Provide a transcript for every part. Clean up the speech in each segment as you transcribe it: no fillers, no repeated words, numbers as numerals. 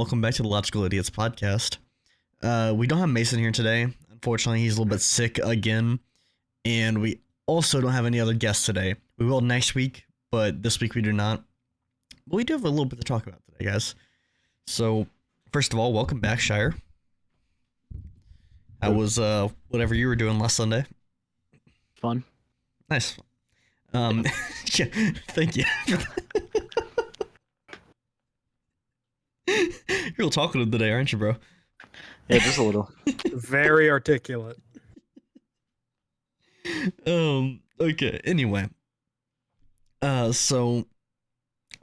welcome back to the Logical Idiots podcast. We don't have Mason here today. Unfortunately, he's a little bit sick again, and we also don't have any other guests today. We will next week, but this week we do not. But we do have a little bit to talk about today, guys. So, first of all, welcome back, Shire. How was whatever you were doing last Sunday? Fun. Nice. Yeah, thank you. You're real talkative today, aren't you, bro? Yeah, just a little. Very articulate. Okay. Anyway. So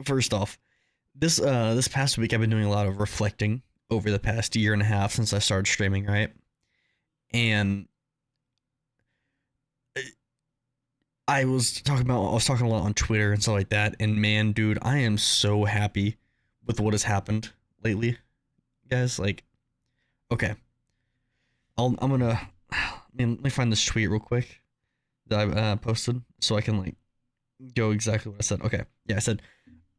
first off, this past week I've been doing a lot of reflecting over the past year and a half since I started streaming, right? And I was talking a lot on Twitter and stuff like that, and man, dude, I am so happy with what has happened lately, guys. Like, okay, let me find this tweet real quick that I posted so I can like go exactly what I said. Okay, yeah, I said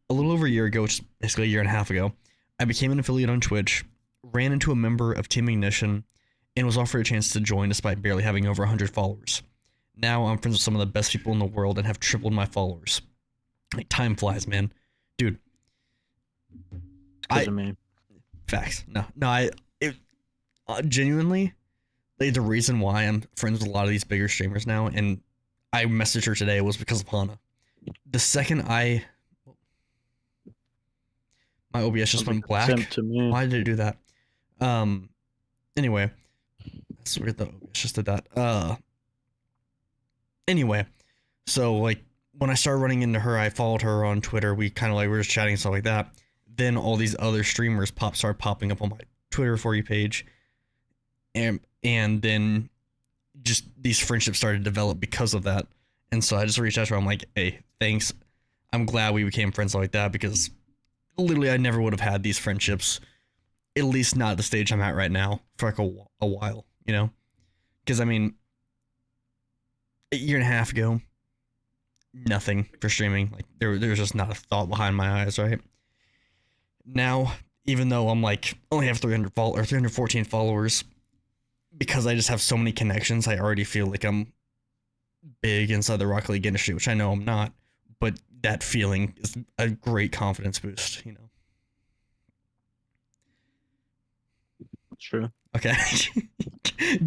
a little over a year ago, which is basically a year and a half ago, I became an affiliate on Twitch, ran into a member of Team Ignition, and was offered a chance to join despite barely having over 100 followers. Now I'm friends with some of the best people in the world and have tripled my followers. Like, time flies, man. Dude. Facts. Genuinely, like, the reason why I'm friends with a lot of these bigger streamers now, and I messaged her today, was because of Hana. The second my OBS just went black. Why did it do that? Anyway, that's weird though. OBS just did that. Anyway, so like when I started running into her, I followed her on Twitter. We kind of like were just chatting and stuff like that. Then all these other streamers started popping up on my Twitter for you page, and then just these friendships started to develop because of that. And so I just reached out to her. I'm like, hey, thanks. I'm glad we became friends like that, because literally I never would have had these friendships, at least not at the stage I'm at right now, for like a while, you know? Because I mean, a year and a half ago, nothing for streaming. Like there was just not a thought behind my eyes, right? Now, even though I'm like only have 314 followers, because I just have so many connections, I already feel like I'm big inside the Rocket League industry, which I know I'm not, but that feeling is a great confidence boost, you know? True. Okay.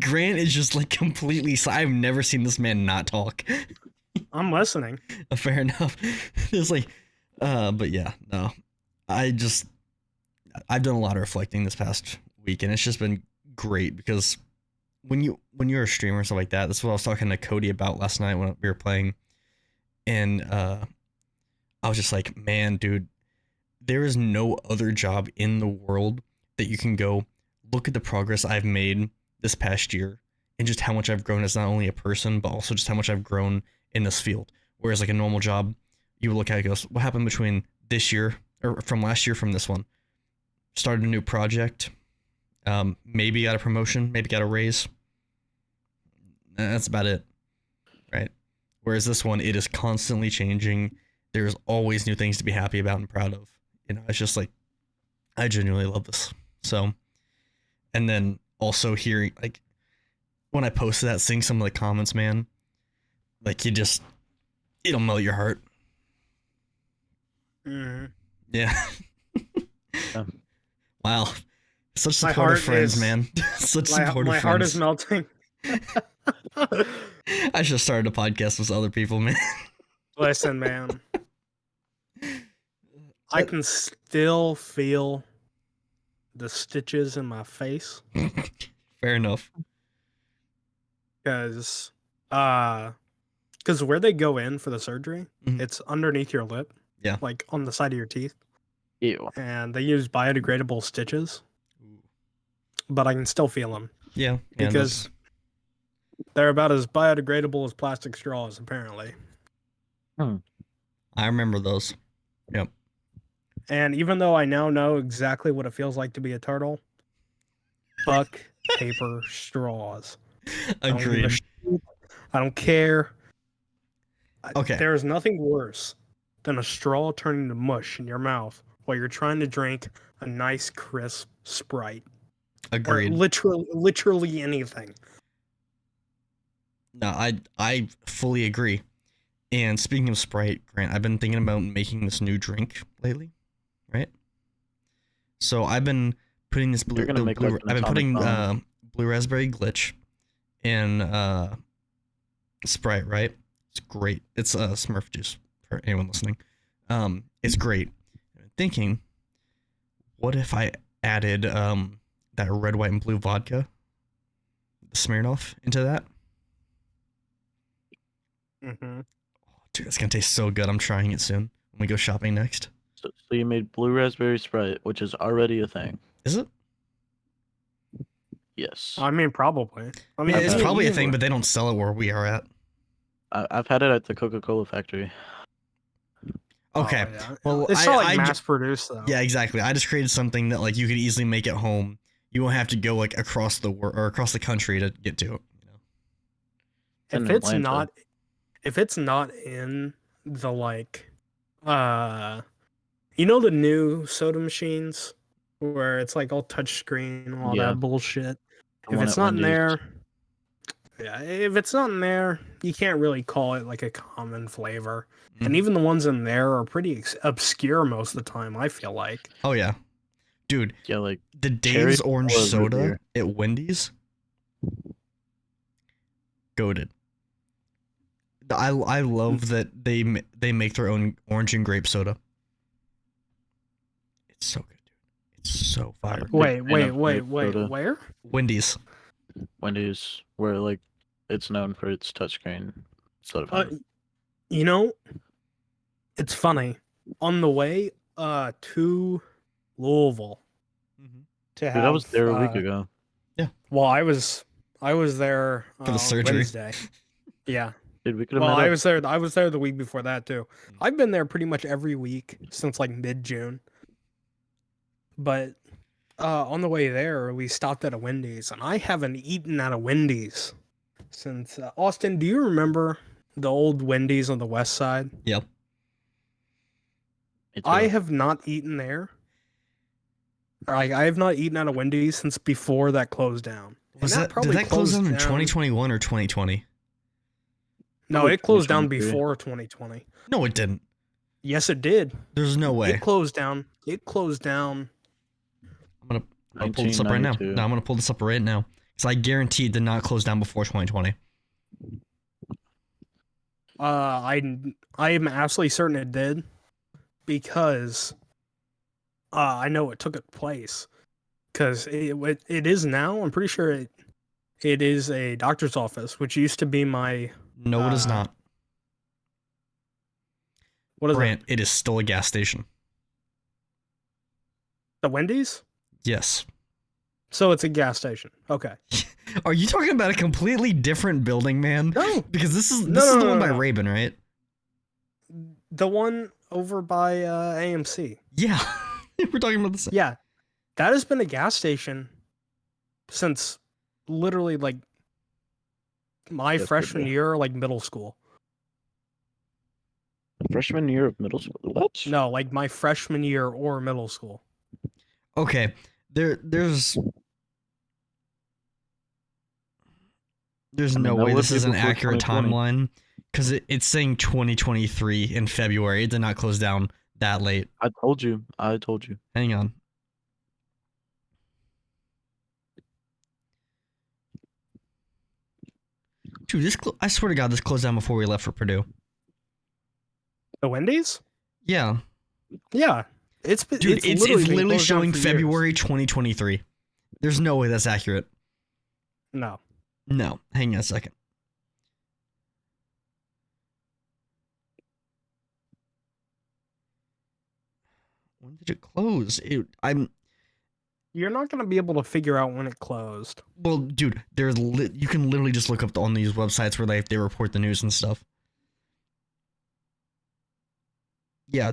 Grant is just like completely. I've never seen this man not talk. I'm listening. Fair enough. It's like, but yeah, no. I've done a lot of reflecting this past week, and it's just been great, because when you're a streamer and stuff like that, that's what I was talking to Cody about last night when we were playing, and I was just like, man, dude, there is no other job in the world that you can go look at the progress I've made this past year and just how much I've grown as not only a person, but also just how much I've grown in this field. Whereas like a normal job, you would look at it and goes, what happened between this year or from last year from this one? Started a new project, maybe got a promotion, maybe got a raise. That's about it, right? Whereas this one, it is constantly changing. There's always new things to be happy about and proud of. You know, it's just like, I genuinely love this. So, and then also hearing, like, when I posted that, seeing some of the comments, man, like, it'll melt your heart. Mm-hmm. Yeah. Wow. Such My supportive heart friends, is- man. Such supportive friends. My heart is melting. I should have started a podcast with other people, man. Listen, man. I can still feel the stitches in my face, Fair enough. because where they go in for the surgery, Mhm. it's underneath your lip. Yeah. Like on the side of your teeth. Ew. And they use biodegradable stitches, but I can still feel them, Yeah. because they're about as biodegradable as plastic straws, apparently. I remember those. Yep. And even though I now know exactly what it feels like to be a turtle, fuck paper straws. I don't give a Agreed. shit. I don't care. Okay. There is nothing worse than a straw turning to mush in your mouth while you're trying to drink a nice crisp Sprite or Agreed. literally anything. No, I fully agree. And speaking of Sprite, Grant, I've been thinking about making this new drink lately, right? So I've been putting this You're gonna make like an I've been putting atomic bomb. blue raspberry glitch in Sprite, right? It's great. It's Smurf juice for anyone listening. It's great. I'm thinking, what if I added that red, white, and blue vodka, the Smirnoff, into that? Mm-hmm. Dude, it's gonna taste so good. I'm trying it soon when we go shopping next. So you made blue raspberry Sprite, which is already a thing. Is it? Yes. I mean, probably. I I mean, it's I've- probably a thing, but they don't sell it where we are at. I've had it at the Coca-Cola factory. Okay. Oh, yeah. Well, It's not like I mass produced though. yeah, exactly. I just created something that like you could easily make at home. You won't have to go like across the or across the country to get to it. You know? If in it's Atlanta. not, if it's not in the like, you know the new soda machines where it's like all touch screen and all Yeah. that bullshit. The If one it's at not in Wendy's. there, yeah, if it's not in there, you can't really call it like a common flavor. Mhm. And even the ones in there are pretty obscure most of the time. I feel like. Oh yeah, dude. Yeah, like The Cherry Dave's orange or root soda beer? at Wendy's, goated. I love that they make their own orange and grape soda. It's so good, dude. It's so fire. Big Wait, fan wait, of wait, grape soda. where? Wendy's. Wendy's, where like it's known for its touchscreen soda Uh, fountain. you know, it's funny. On the way to Louisville to have Dude, I was there a week ago. Well, I was there For the on surgery. Wednesday. Yeah. Dude, we could have Well, met I up. was there. I was there the week before that too. Mm. I've been there pretty much every week since like mid-June. But on the way there, we stopped at a Wendy's, and I haven't eaten at a Wendy's since Austin. Do you remember the old Wendy's on the west side? Yep. Me too. I have not eaten there. I have not eaten at a Wendy's since before that closed down. And Was that did that close down in 2021 or 2020? No, Probably it closed down 2023. before 2020. No, it didn't. Yes, it did. There's no way. It closed down. It closed down. I'm gonna pull this up right now. 1992. No, I'm gonna pull this up right now because I guarantee it did not close down before 2020. I am absolutely certain it did because I know it took place because it is now. I'm pretty sure it is a doctor's office, which used to be my No, it is Uh, not. what is Grant, it is still a gas station. it? The Wendy's. Yes. So it's a gas station. Okay. Are you talking about a completely different building, man? No, Because this is No, the no, one no, by no. Rabin, right? the one over by AMC. Yeah. We're talking about the same. Yeah, that has been a gas station since literally like my Yesterday. freshman year, like middle school. Freshman year of middle school. What? No, like my freshman year or middle school. Okay. There's I mean, no that way would this be is an before accurate 2020. timeline because it's saying 2023 in February. It did not close down that late. I told you. Hang on. Dude, I swear to God, this closed down before we left for Purdue. The Wendy's? Yeah. Yeah, it's been- Dude, it's been literally closed down showing for years. February 2023. There's no way that's accurate. No, No, hang on a second. When did it close? you're not gonna be able to figure out when it closed. Well, dude, you can literally just look up on these websites where they report the news and stuff. Yeah,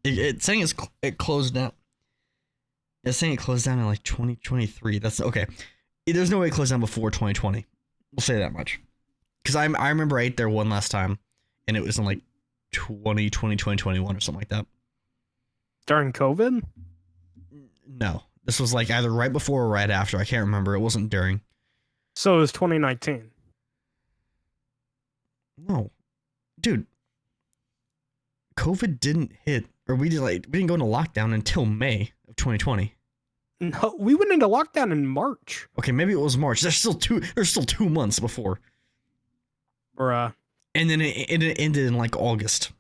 it's saying it closed down. It's saying it closed down in like 2023. That's okay. There's no way it closed down before 2020. We'll say that much. Because I remember I ate there one last time, and it was in like 2021 or something like that. During COVID? No, this was like either right before or right after. I can't remember. It wasn't during. So it was 2019. No, dude. COVID didn't hit, or we didn't go into lockdown until May of 2020. No, we went into lockdown in March. Okay, maybe it was March. There's still 2 months before. Bruh. And then it ended in like August.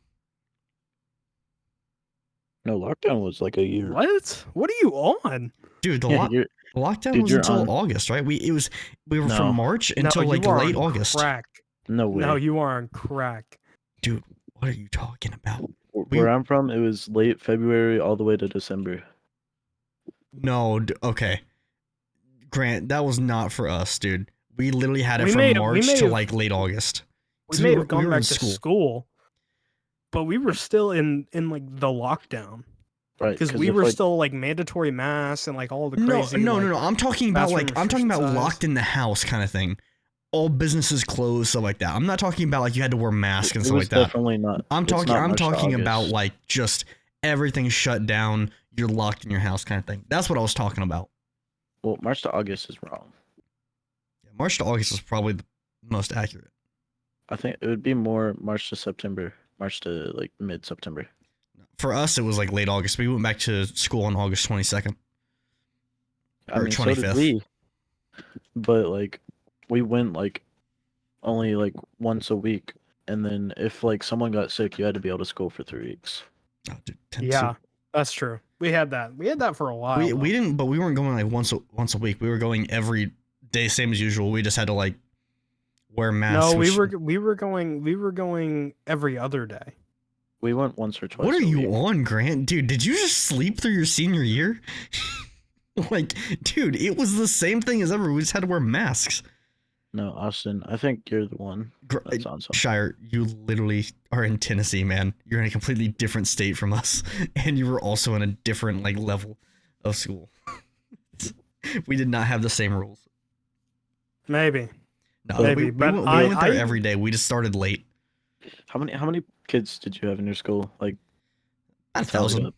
No, lockdown was like a year. What? What are you on? Dude, the Yeah, lockdown dude, was you're until on- August, right? We were No. from March until no, like you are late on August. Crack. No way. No, you are on crack. Dude, what are you talking about? Where I'm from, it was late February all the way to December. No, okay. Grant, that was not for us, dude. We literally had it We from may March have- to like late August. We 'Cause may were- have gone were back in to school, but we were still in like the lockdown Right. because we if, were like, still like mandatory masks and like all the No, crazy. no, like, no, no. I'm talking about bathroom restriction locked size. in the house kind of thing. All businesses closed, stuff like that. I'm not talking about like you had to wear masks and it stuff was like that. definitely not. I'm it's talking not I'm March to talking about August. like just everything shut down, you're locked in your house kind of thing. That's what I was talking about. Well, March to August is wrong. Yeah, March to August is probably the most accurate. I think it would be more March to September. March to like mid-September. For us, it was like late August. We went back to school on August 22nd. I Or mean, so did 25th. we. But like, we went like only like once a week, and then if like someone got sick, you had to be able to school for 3 weeks. Oh, dude, Yeah, that's true. We had that. We had that for a while. we though. didn't, but we weren't going like once a week. We were going every day, same as usual. We just had to like wear masks. No, we which- were going every other day. We went once or twice. What are a you week. on, Grant? Dude, did you just sleep through your senior year? Like, dude, it was the same thing as ever. We just had to wear masks. No, Austin. I think you're the one that's on something. Shire, you literally are in Tennessee, man. You're in a completely different state from us, and you were also in a different like level of school. We did not have the same rules. Maybe. No, Maybe, we but went I- there I- every day. We just started late. How many kids did you have in your school? Like About tallied 1,000. up?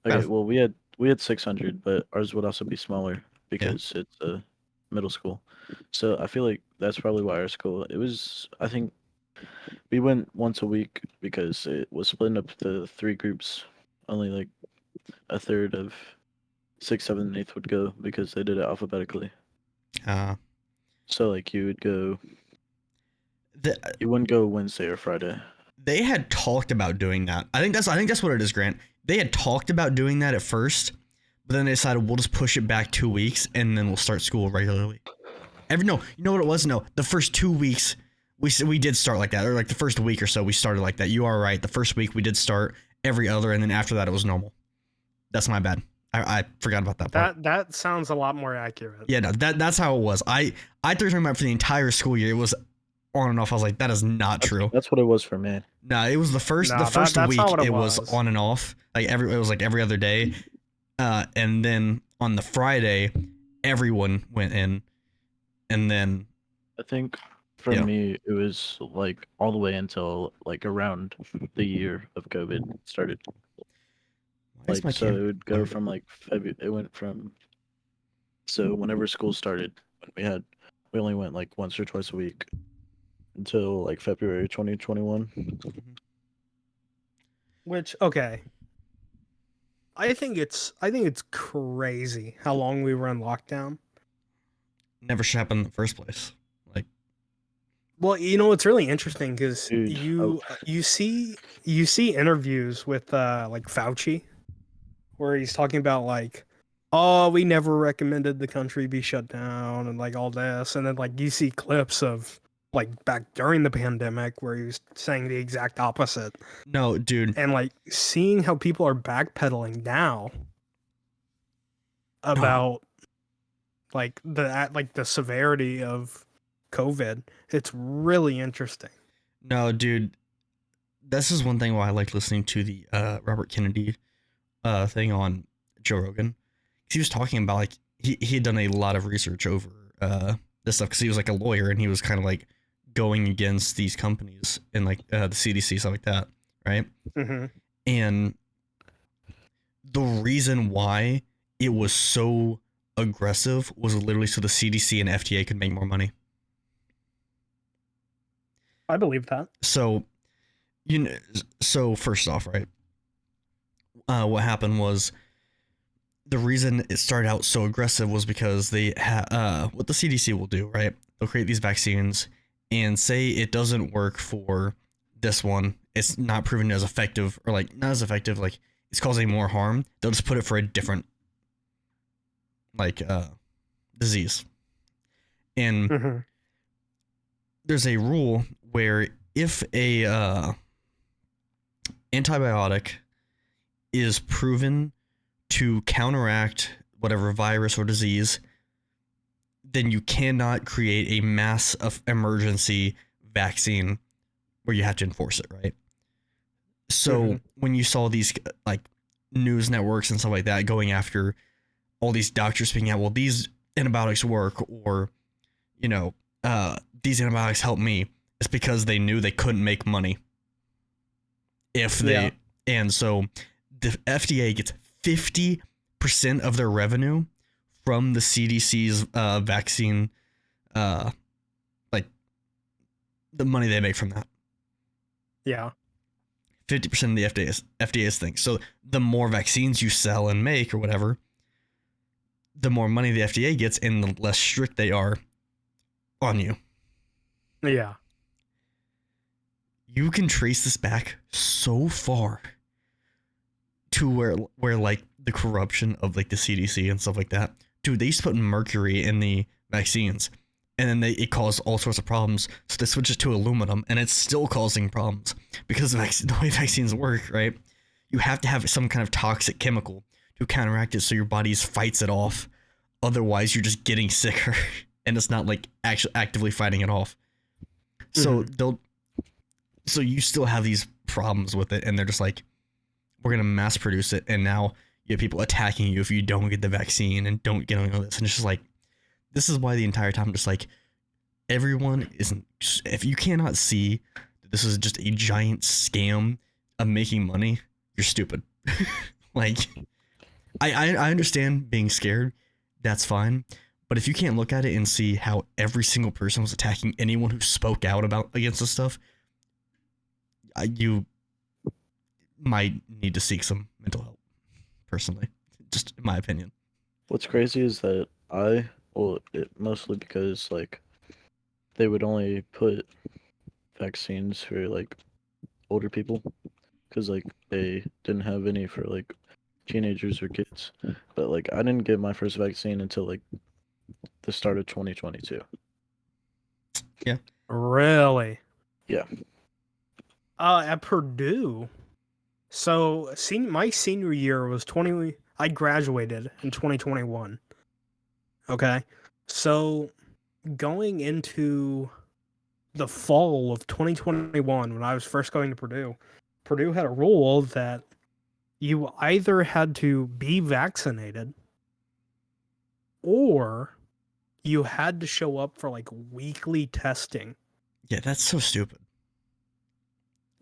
Okay, About- well we had 600, but ours would also be smaller because it's a middle school. So I feel like that's probably why our school. It was. I think we went once a week because it was split up to 3 groups. Only like a third of 6th, 7th, and 8th would go because they did it alphabetically. So like you would go. You wouldn't go Wednesday or Friday. They had talked about doing that. I think that's what it is, Grant. They had talked about doing that at first, but then they decided we'll just push it back 2 weeks and then we'll start school regularly. You know what it was? No, the first 2 weeks we did start like that, or like the first week or so we started like that. You are right. The first week we did start every other, and then after that it was normal. That's my bad. I forgot about that part. That sounds a lot more accurate. Yeah, no, that's how it was. I thought you were talking about for the entire school year. It was on and off. I was like, that is not true. That's what it was for me. No, it was the first No, first that's week not what it it was was. on and off. It was like every other day. And then on the Friday, everyone went in. And then I think for Yeah. me, it was like all the way until like around the year of COVID started. why is Like my so, camera- it would go from like February. It went from so whenever school started, when we only went like once or twice a week until like February 2021. Which okay. I think it's crazy how long we were in lockdown. never should happen in the first place. Like, Well, you know it's really interesting because Dude, you see interviews with like Fauci, where he's talking about like, oh, we never recommended the country be shut down and like all this, and then like you see clips of like back during the pandemic where he was saying the exact opposite, no, dude. and like seeing how people are backpedaling now about like the severity of COVID. It's really interesting. No, dude. This is one thing why I like listening to the Robert Kennedy thing on Joe Rogan. 'Cause he was talking about like he had done a lot of research over this stuff because he was like a lawyer and he was kind of like going against these companies and like the CDC, stuff like that, right? Mm-hmm. And the reason why it was so aggressive was literally so the CDC and FDA could make more money. I believe that. So, so first off, right? What happened was the reason it started out so aggressive was because they what the CDC will do, right? They'll create these vaccines and say it doesn't work for this one. It's not proven as effective, or like not as effective, like it's causing more harm. They'll just put it for a different like disease. And Mm-hmm. there's a rule where if a antibiotic is proven to counteract whatever virus or disease, then you cannot create a mass of emergency vaccine where you have to enforce it, right? So when you saw these like news networks and stuff like that going after all these doctors speaking out, well, these antibiotics work, or these antibiotics help me, it's because they knew they couldn't make money if they and so the FDA gets 50% of their revenue from the CDC's vaccine, like the money they make from that. Yeah. 50% of the FDA's thing. So the more vaccines you sell and make or whatever, the more money the FDA gets, and the less strict they are on you. Yeah. You can trace this back so far to where like the corruption of like the CDC and stuff like that. Dude, they used to put mercury in the vaccines, and then it caused all sorts of problems. So they switched it to aluminum, and it's still causing problems because the way vaccines work, right? You have to have some kind of toxic chemical to counteract it, so your body fights it off. Otherwise, you're just getting sicker, and it's not like actually actively fighting it off. So so you still have these problems with it, and they're just like, we're gonna mass produce it, and now you have people attacking you if you don't get the vaccine and don't get all this, and it's just like, this is why the entire time, just like, everyone isn't. If you cannot see that this is just a giant scam of making money, you're stupid. Like, I understand being scared, that's fine, but if you can't look at it and see how every single person was attacking anyone who spoke out against this stuff, you might need to seek some mental help, personally, just in my opinion. What's crazy is that mostly because like they would only put vaccines for like older people, because like they didn't have any for like teenagers or kids. But like I didn't get my first vaccine until like the start of 2022. Really? Yeah. At Purdue. So, my senior year was I graduated in 2021. Okay. So, going into the fall of 2021, when I was first going to Purdue, Purdue had a rule that you either had to be vaccinated or you had to show up for like weekly testing. Yeah, that's so stupid.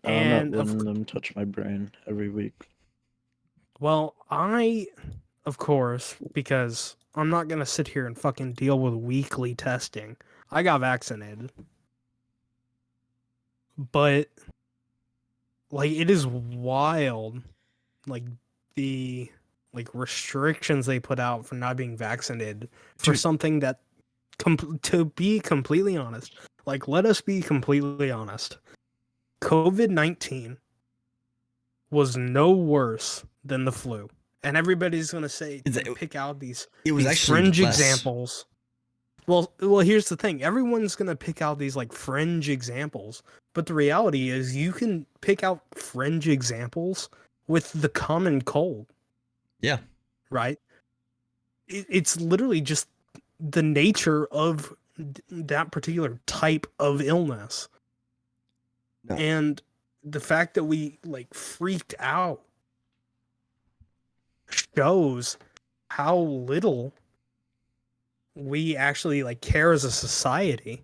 I'm not letting them touch my brain every week. Well, of course, because I'm not going to sit here and fucking deal with weekly testing. I got vaccinated. But, like, it is wild, like, the, like, restrictions they put out for not being vaccinated for Dude. something that, to be completely honest, like, let us be completely honest. COVID-19 was no worse than the flu. And everybody's going to say, pick out these fringe examples. Well, here's the thing. Everyone's going to pick out these like fringe examples. But the reality is you can pick out fringe examples with the common cold. Yeah. Right? It's literally just the nature of that particular type of illness. No. And the fact that we like freaked out shows how little we actually like care as a society.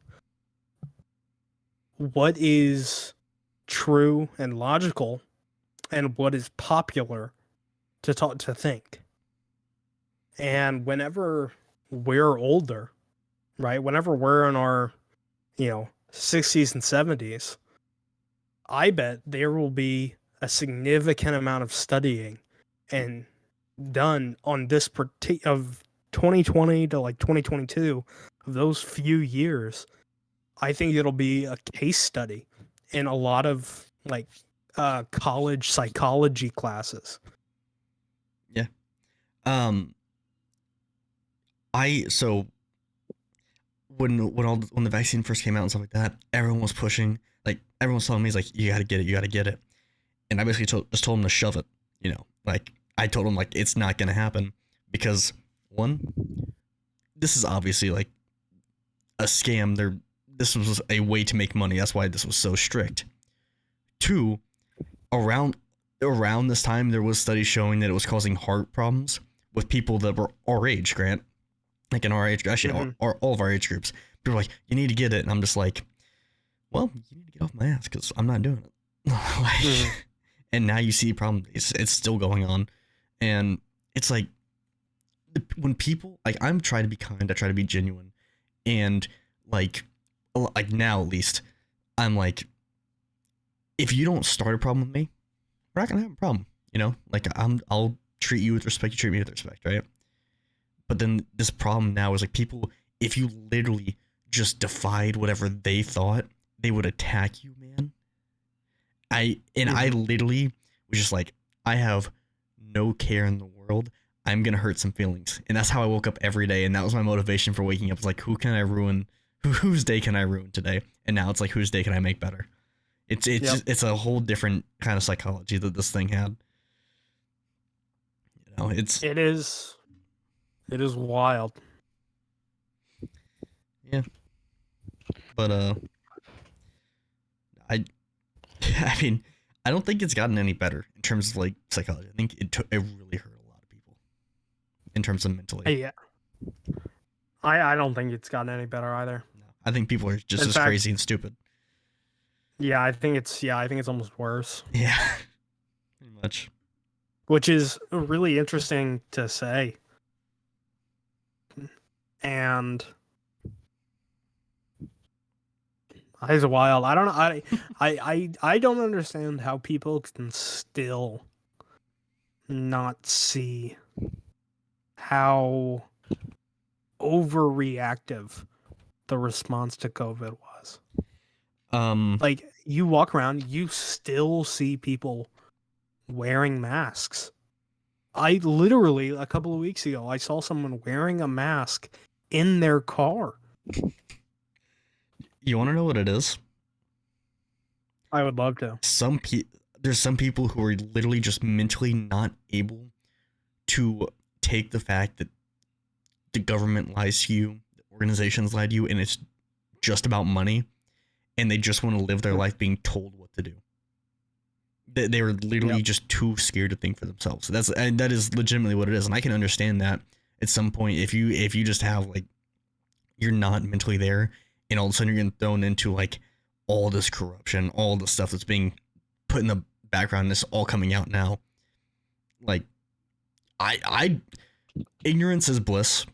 what is true and logical and what is popular to think. And whenever we're older, right? Whenever we're in our, 60s and 70s, I bet there will be a significant amount of studying and done on this of 2020 to like 2022, of those few years. I think it'll be a case study in a lot of like college psychology classes. Yeah. Um. So when the vaccine first came out and stuff like that, everyone was pushing. Like everyone was telling me, like, you gotta get it, you gotta get it. And I basically just told him to shove it. Like I told him, like, it's not gonna happen because one, this is obviously like a scam. This was a way to make money. That's why this was so strict. Two, around this time, there was studies showing that it was causing heart problems with people that were our age, Grant. Like in our age, actually, all of our age groups. People are like, you need to get it. And I'm just like, well, you need to get off my ass because I'm not doing it. And now you see the problem. It's still going on. And it's like, when people, like, I'm trying to be kind, I try to be genuine. And like now at least, I'm like, if you don't start a problem with me, we're not going to have a problem. Like I'll treat you with respect, you treat me with respect, right? But then this problem now is like people, if you literally just defied whatever they thought, they would attack you, man. I literally was just like, I have no care in the world. I'm going to hurt some feelings. And that's how I woke up every day. And that was my motivation for waking up. It's like, whose day can I ruin today? And now it's like, whose day can I make better? It's a whole different kind of psychology that this thing had. It is wild. Yeah. But I mean, I don't think it's gotten any better in terms of like psychology. I think it really hurt a lot of people in terms of mentally. Yeah. I don't think it's gotten any better either. No, I think people are just as crazy and stupid. Yeah, I think it's almost worse. Yeah. Pretty much. Which is really interesting to say. And it's wild. I don't know. I don't understand how people can still not see how overreactive the response to COVID was. Like, you walk around, you still see people wearing masks. I literally, a couple of weeks ago, I saw someone wearing a mask in their car. You want to know what it is? I would love to. There's some people who are literally just mentally not able to take the fact that the government lies to you, organizations lie to you, and it's just about money, and they just want to live their life being told what to do. They were literally just too scared to think for themselves. That is legitimately what it is, and I can understand that at some point if you just have, like, you're not mentally there, and all of a sudden you're getting thrown into like all this corruption, all the stuff that's being put in the background, and it's all coming out now. Like, I ignorance is bliss.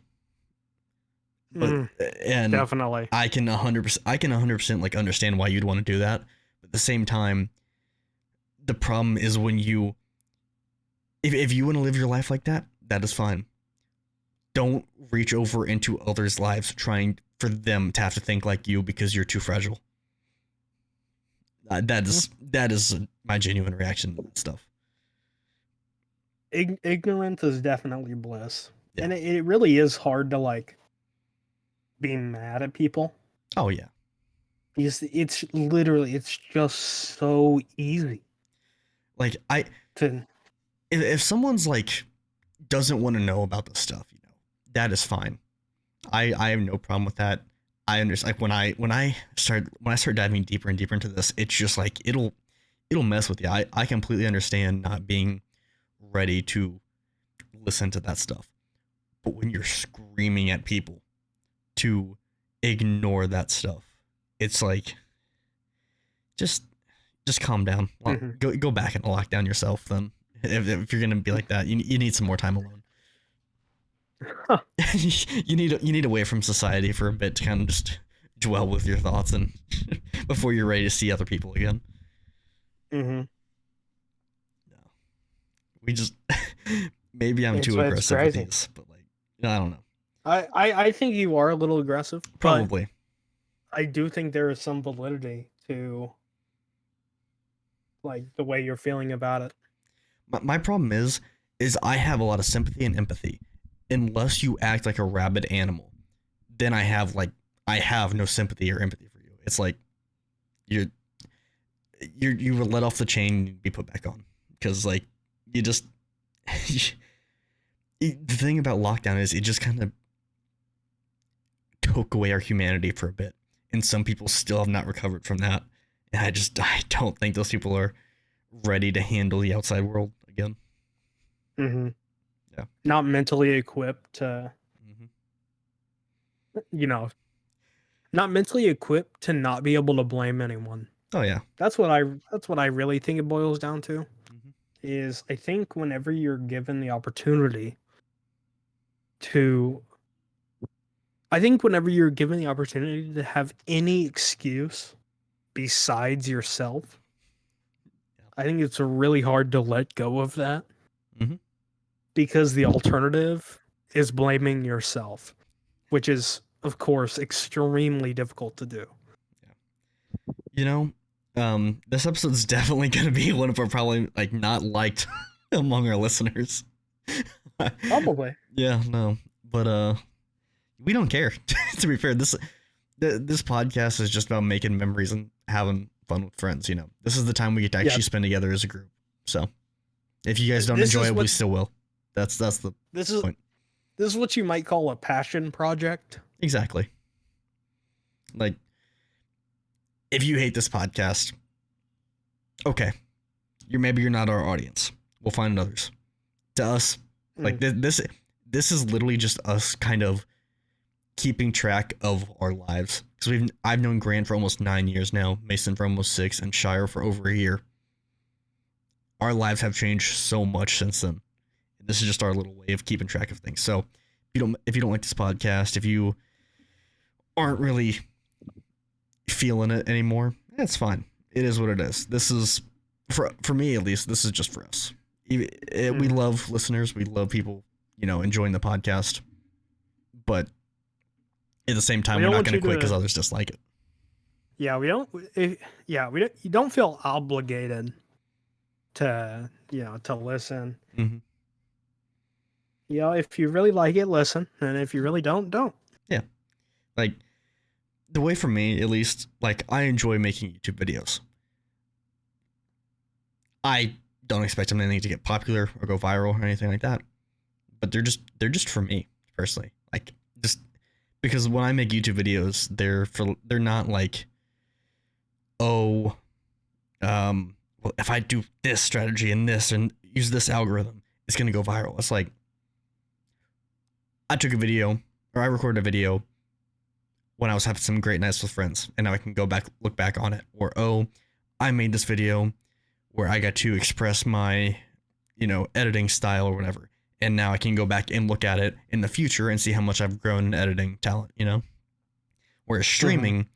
But and definitely, I can 100% like understand why you'd want to do that. But at the same time, the problem is when if you want to live your life like that, that is fine. Don't reach over into others' lives trying for them to have to think like you because you're too fragile. That is my genuine reaction to that stuff. Ignorance is definitely bliss, and it really is hard to like be mad at people. Oh yeah, because it's just so easy. Like if someone's like doesn't want to know about this stuff, that is fine. I have no problem with that. I understand. Like when I start diving deeper and deeper into this, it's just like it'll mess with you. I completely understand not being ready to listen to that stuff. But when you're screaming at people to ignore that stuff, it's like just calm down. Well, Mhm. go back and lock down yourself. Then if you're gonna be like that, you need some more time alone. you need away from society for a bit to kind of just dwell with your thoughts and before you're ready to see other people again. Mm-hmm. No, we just maybe I'm It's too aggressive with crazy. these, but like I don't know. I think you are a little aggressive, but Probably. I do think there is some validity to like the way you're feeling about it. My problem is I have a lot of sympathy and empathy. Unless you act like a rabid animal, then I have no sympathy or empathy for you. It's like you were let off the chain and be put back on because like you just the thing about lockdown is it just kind of took away our humanity for a bit, and some people still have not recovered from that. And I don't think those people are ready to handle the outside world again. Mm-hmm. Yeah. Not mentally equipped to, Mm-hmm. not mentally equipped to not be able to blame anyone. Oh yeah. That's what I really think it boils down to. Mm-hmm. Is I think whenever you're given the opportunity to have any excuse besides yourself, I think it's really hard to let go of that. Mm-hmm. Because the alternative is blaming yourself, which is, of course, extremely difficult to do. This episode's definitely going to be one of our probably like not liked among our listeners. Probably. Yeah, no, but we don't care. To be fair, this podcast is just about making memories and having fun with friends. This is the time we get to actually spend together as a group. So if you guys don't enjoy it, we still will. That's the point. This is what you might call a passion project. Exactly. Like, if you hate this podcast, okay, maybe you're not our audience. We'll find others. To us, like this is literally just us kind of keeping track of our lives, because I've known Grant for almost 9 years now, Mason for almost 6, and Shire for over a year. Our lives have changed so much since then. This is just our little way of keeping track of things. So if you don't like this podcast, if you aren't really feeling it anymore, that's fine. It is what it is. This is for me at least. This is just for us. We love listeners. We love people, enjoying the podcast. But at the same time, we're not going to quit because others dislike it. Yeah, we don't. You don't feel obligated to listen. Mm-hmm. If you really like it, listen, and if you really don't. Yeah, like the way for me, at least, like I enjoy making YouTube videos. I don't expect them anything to get popular or go viral or anything like that, but they're just for me personally. Like just because when I make YouTube videos, they're not like, well, if I do this strategy and this and use this algorithm, it's gonna go viral. It's like I recorded a video when I was having some great nights with friends, and now I can look back on it. Or, I made this video where I got to express my, editing style or whatever. And now I can go back and look at it in the future and see how much I've grown in editing talent, Whereas streaming,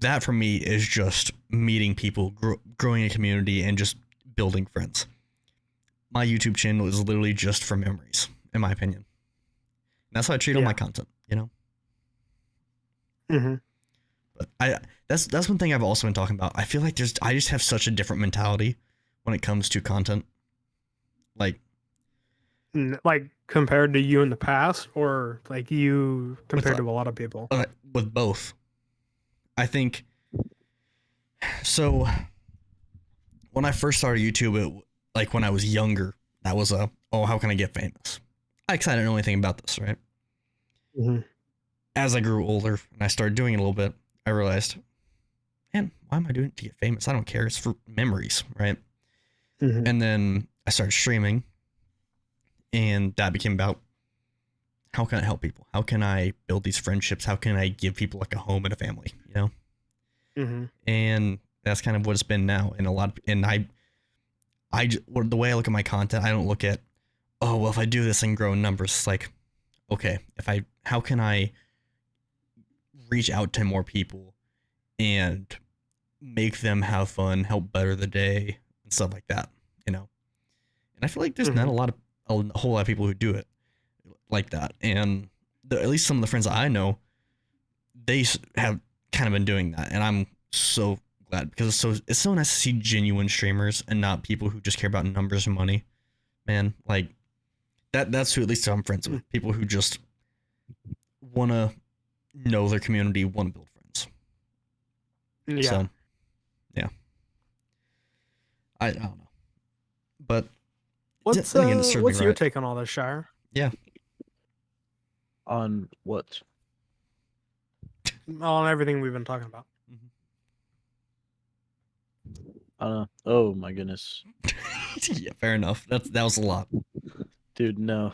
that for me is just meeting people, growing a community, and just building friends. My YouTube channel is literally just for memories, in my opinion. That's how I treat all my content, Mm-hmm. But that's one thing I've also been talking about. I feel like I just have such a different mentality when it comes to content. Like compared to you in the past, or like you compared to a lot of people? With both. I think so. When I first started YouTube, like when I was younger, that was how can I get famous? I didn't know anything about this, right? Mm-hmm. As I grew older and I started doing it a little bit, I realized, man, why am I doing it to get famous? I don't care. It's for memories, right? Mm-hmm. And then I started streaming, and that became about how can I help people? How can I build these friendships? How can I give people like a home and a family, Mm-hmm. And That's kind of what it's been now. And the way I look at my content, I don't look at, oh, well, if I do this and grow in numbers, it's like, okay, how can I reach out to more people and make them have fun, help better the day, and stuff like that, you know? And I feel like there's not a whole lot of people who do it like that. And at least some of the friends that I know, they have kind of been doing that. And I'm so glad, because it's so nice to see genuine streamers and not people who just care about numbers and money. Man, like that's who at least I'm friends with. People who just want to know their community, want to build friends. Yeah. So, yeah. I don't know. But What's then again, it's certainly your right. take on all this, Shire? On what? On everything we've been talking about. I don't know. Oh my goodness, Yeah, fair enough. That was a lot. dude. No,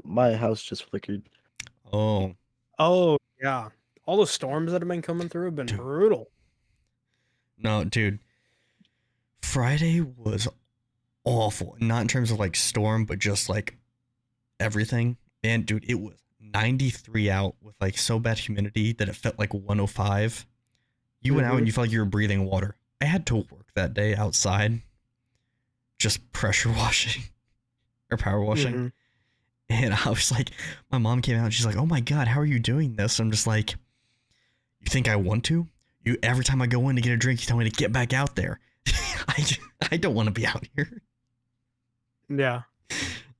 my house just flickered. Oh, Oh yeah, all the storms that have been coming through have been Dude. brutal. no, dude. Friday was awful. Not in terms of like storm, but just like everything. And dude, it was 93 out with like so bad humidity that it felt like 105. You went out and you felt like you were breathing water. I had to work that day outside, just pressure washing or power washing. Mhm. And I was like, my mom came out and she's like, "Oh my God, how are you doing this?" I'm just like, "You think I want to? Every time I go in to get a drink, you tell me to get back out there. I don't want to be out here." Yeah.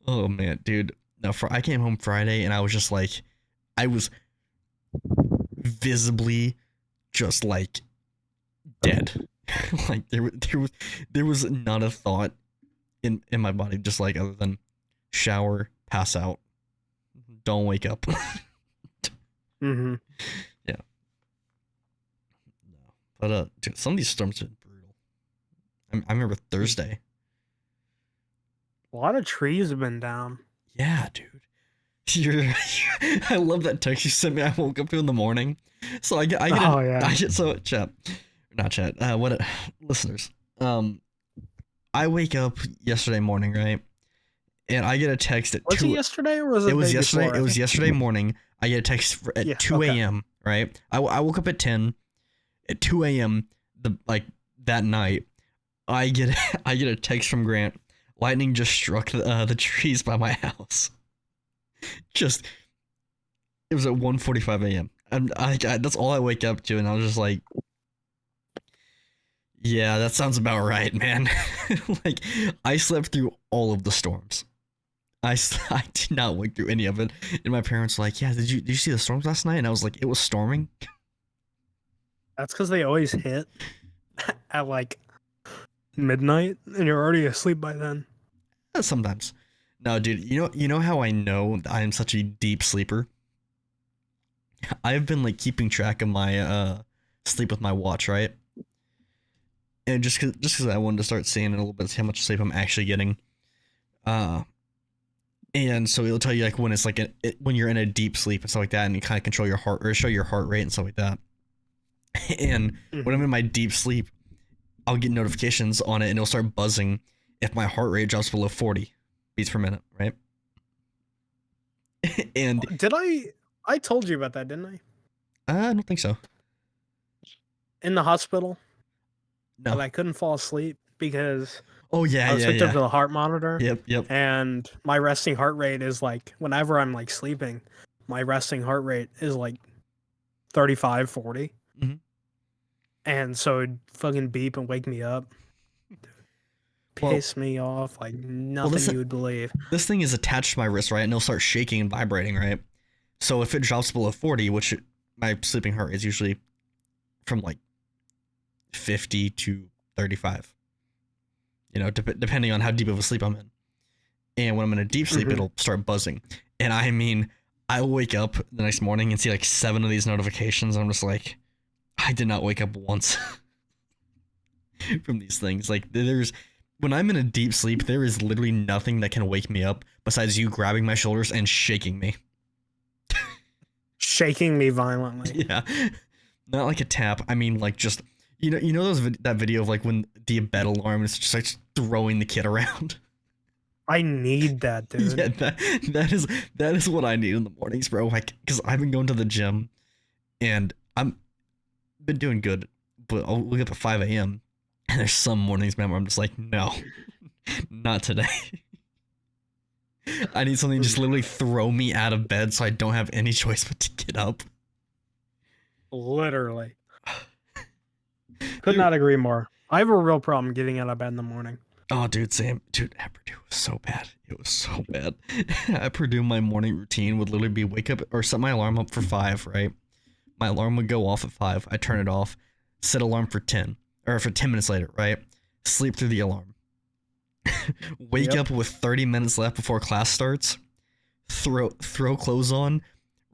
Oh man, dude. No, I came home Friday and I was just like, I was visibly just like dead. Like there was not a thought in my body, just like other than shower, pass out, don't wake up. Mm-hmm. Yeah. No. But dude, some of these storms have been brutal. I remember Thursday. A lot of trees have been down. Yeah, dude. I love that text you sent me. I woke up to in the morning. So I get Oh, yeah. listeners. I wake up yesterday morning, right? And I get a text at Was 2. it yesterday or was it? It was the day yesterday. before, I It was think? yesterday morning. I get a text at Yeah, 2 okay. a.m. Right? I woke up at 10. At 2 a.m. that night, I get a text from Grant. Lightning just struck the trees by my house. It was at 1:45 a.m. And that's all I wake up to, and I was just like, yeah, that sounds about right, man. Like, I slept through all of the storms. I did not wake through any of it. And my parents were like, yeah, did you see the storms last night? And I was like, it was storming. That's because they always hit at like midnight, and you're already asleep by then. Sometimes. No, dude, you know how I know that I am such a deep sleeper? I've been like keeping track of my sleep with my watch, right? And just cause I wanted to start seeing it a little bit, see how much sleep I'm actually getting. And so it'll tell you like when it's like when you're in a deep sleep and stuff like that, and you kind of control your heart or show your heart rate and stuff like that. And when I'm in my deep sleep, I'll get notifications on it and it'll start buzzing if my heart rate drops below 40 beats per minute, right? And Did I told you about that, didn't I? I don't think so. In the hospital, No. and I couldn't fall asleep because Oh yeah, I was hooked up to yeah. the heart monitor. Yep. And my resting heart rate is like, whenever I'm like sleeping, my resting heart rate is like 35, 40. Mhm. And so it'd fucking beep and wake me up. Well- Piss me off like nothing you would believe. This thing is attached to my wrist, right? And it'll start shaking and vibrating, right? So if it drops below 40, which my sleeping heart is usually from like 50 to 35, you know, depending on how deep of a sleep I'm in. And when I'm in a deep sleep, Mhm. it'll start buzzing. And I mean, I wake up the next morning and see like 7 of these notifications. And I'm just like, I did not wake up once from these things. Like when I'm in a deep sleep, there is literally nothing that can wake me up besides you grabbing my shoulders and shaking me. Shaking me violently. Yeah. Not like a tap. I mean, like just You know that video of like when the bed alarm is just like throwing the kid around. I need that, dude. Yeah, that is what I need in the mornings, bro. Like, cause I've been going to the gym, and I'm been doing good, but I'll wake up at 5 a.m. and there's some mornings, man, where I'm just like, no, not today. I need something to just literally throw me out of bed so I don't have any choice but to get up. Literally. Could not agree more. I have a real problem getting out of bed in the morning. Oh, dude, Sam, dude, at Purdue was so bad. It was so bad. At Purdue, my morning routine would literally be wake up or set my alarm up for 5, right? My alarm would go off at 5. I turn it off, set alarm for 10, or for 10 minutes later, right? Sleep through the alarm. Wake up with 30 minutes left before class starts. Throw clothes on,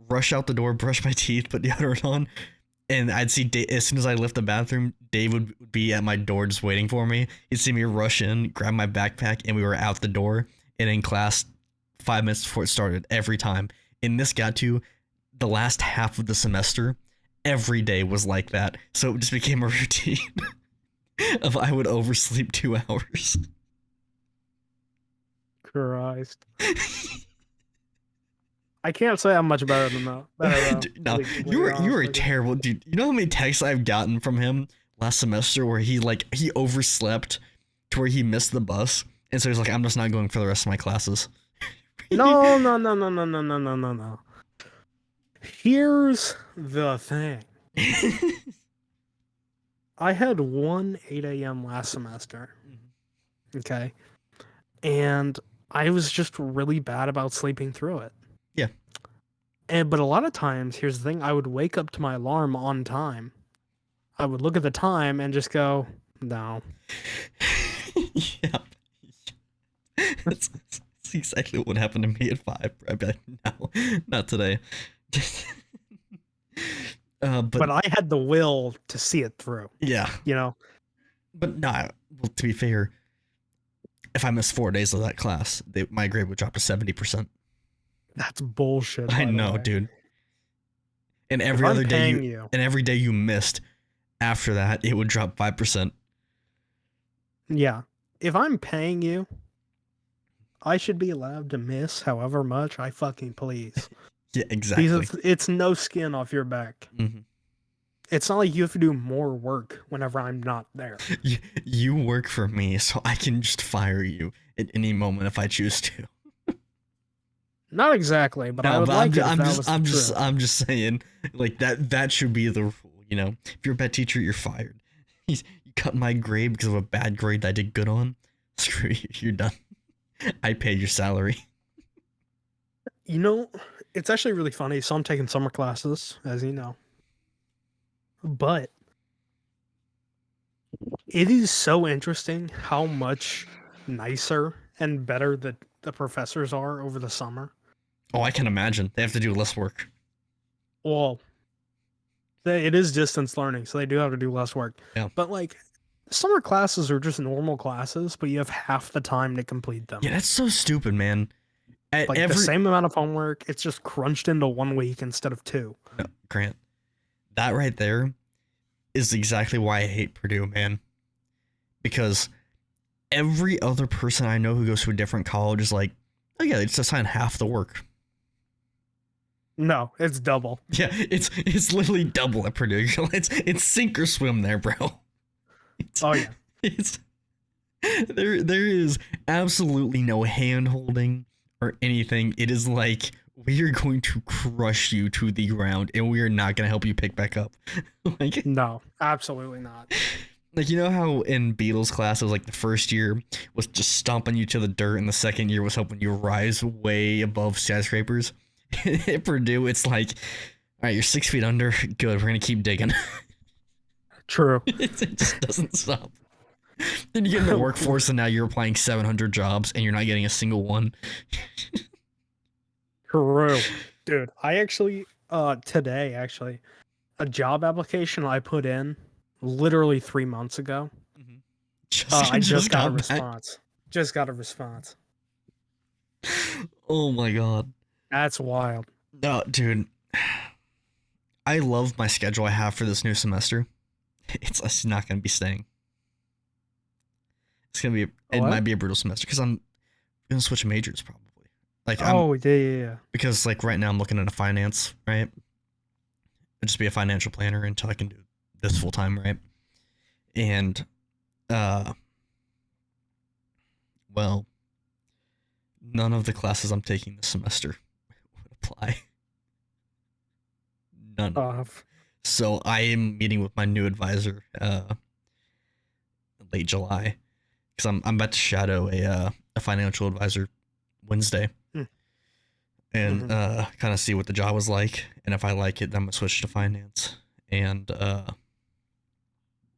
rush out the door, brush my teeth, put deodorant on, and I'd see as soon as I left the bathroom, Dave would be at my door just waiting for me. He'd see me rush in, grab my backpack, and we were out the door and in class 5 minutes before it started every time. And this got to the last half of the semester. Every day was like that, so it just became a routine of I would oversleep 2 hours. Christ. I can't say I'm much better than that. Better, Dude, no, you were terrible, dude. You know how many texts I've gotten from him last semester where he overslept to where he missed the bus, and so he's like, I'm just not going for the rest of my classes. No. Here's the thing. I had one 8 a.m. last semester. Okay. And I was just really bad about sleeping through it. Yeah. But a lot of times, here's the thing, I would wake up to my alarm on time. I would look at the time and just go, no. Yeah. That's exactly what happened to me at 5. I'd be like, no, not today. But I had the will to see it through. Yeah. You know? But no, well, to be fair, if I missed 4 days of that class, my grade would drop to 70%. That's bullshit. I know, dude. And every other day and every day you missed after that, it would drop 5%. Yeah. If I'm paying you, I should be allowed to miss however much I fucking please. Yeah, exactly. Because it's no skin off your back. Mm-hmm. It's not like you have to do more work whenever I'm not there. You work for me, so I can just fire you at any moment if I choose to. Not exactly, but I would like it. I'm just saying, like that should be the rule. You know, if you're a bad teacher, you're fired. You cut my grade because of a bad grade that I did good on. Screw you, you're done. I paid your salary. You know, it's actually really funny. So I'm taking summer classes, as you know. But it is so interesting how much nicer and better the professors are over the summer. Oh, I can imagine. They have to do less work. Well, it is distance learning, so they do have to do less work. Yeah. But like, summer classes are just normal classes, but you have half the time to complete them. Yeah, that's so stupid, man. Like the same amount of homework, it's just crunched into 1 week instead of 2. No, Grant, that right there is exactly why I hate Purdue, man. Because every other person I know who goes to a different college is like, oh yeah, they just assign half the work. No, it's double. Yeah, it's literally double at Purdue. It's sink or swim there, bro. Oh yeah. It's there is absolutely no hand holding or anything. It is like, we are going to crush you to the ground and we are not going to help you pick back up. Like, no, absolutely not. Like, you know how in Beatles class it was like the first year was just stomping you to the dirt and the second year was helping you rise way above skyscrapers? At Purdue, it's like, all right, you're 6 feet under. Good, we're going to keep digging. True. It just doesn't stop. Then you get in the workforce and now you're applying 700 jobs and you're not getting a single one. True. Dude, I actually, today, actually, a job application I put in literally 3 months ago. I just got a response. Just got a response. Oh my god. That's wild. No, dude. I love my schedule I have for this new semester. it's not going to be staying. It's going to be it What? might be a brutal semester because I'm going to switch majors probably. Like I'm Oh, yeah. because like right now I'm looking at a finance, right? I'll just be a financial planner until I can do this full time, right? And well, none of the classes I'm taking this semester would apply. None. So I am meeting with my new advisor late July because I'm about to shadow a financial advisor Wednesday and kind of see what the job was like, and if I like it, then I'm gonna switch to finance. And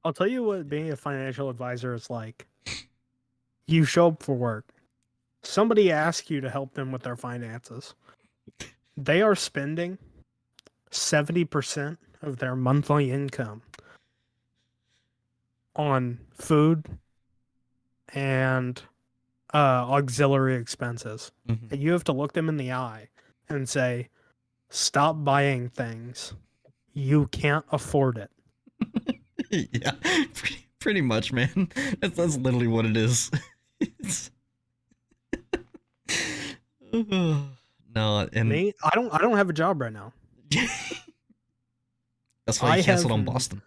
I'll tell you what being a financial advisor is like. You show up for work. Somebody asks you to help them with their finances. They are spending 70% of their monthly income on food and auxiliary expenses. mhm. And you have to look them in the eye and say, stop buying things. You can't afford it. Yeah, pretty much, man. That's literally what it is. It's... no, and Me, I don't have a job right now. that's why you I canceled on have- Boston.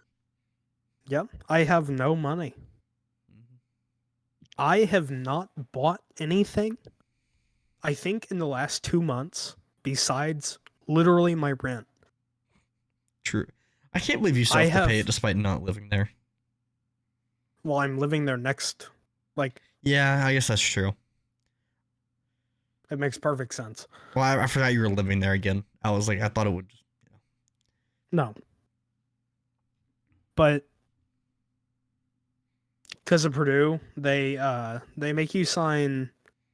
Yep, I have no money. I have not bought anything, I think, in the last 2 months, besides literally my rent. True. I can't believe you still I have to pay have- it despite not living there. Well, I'm living there next. Like, Yeah, I guess that's true. it makes perfect sense. Well, I forgot you were living there again. I was like, I thought it would. No. But because of Purdue, they make you sign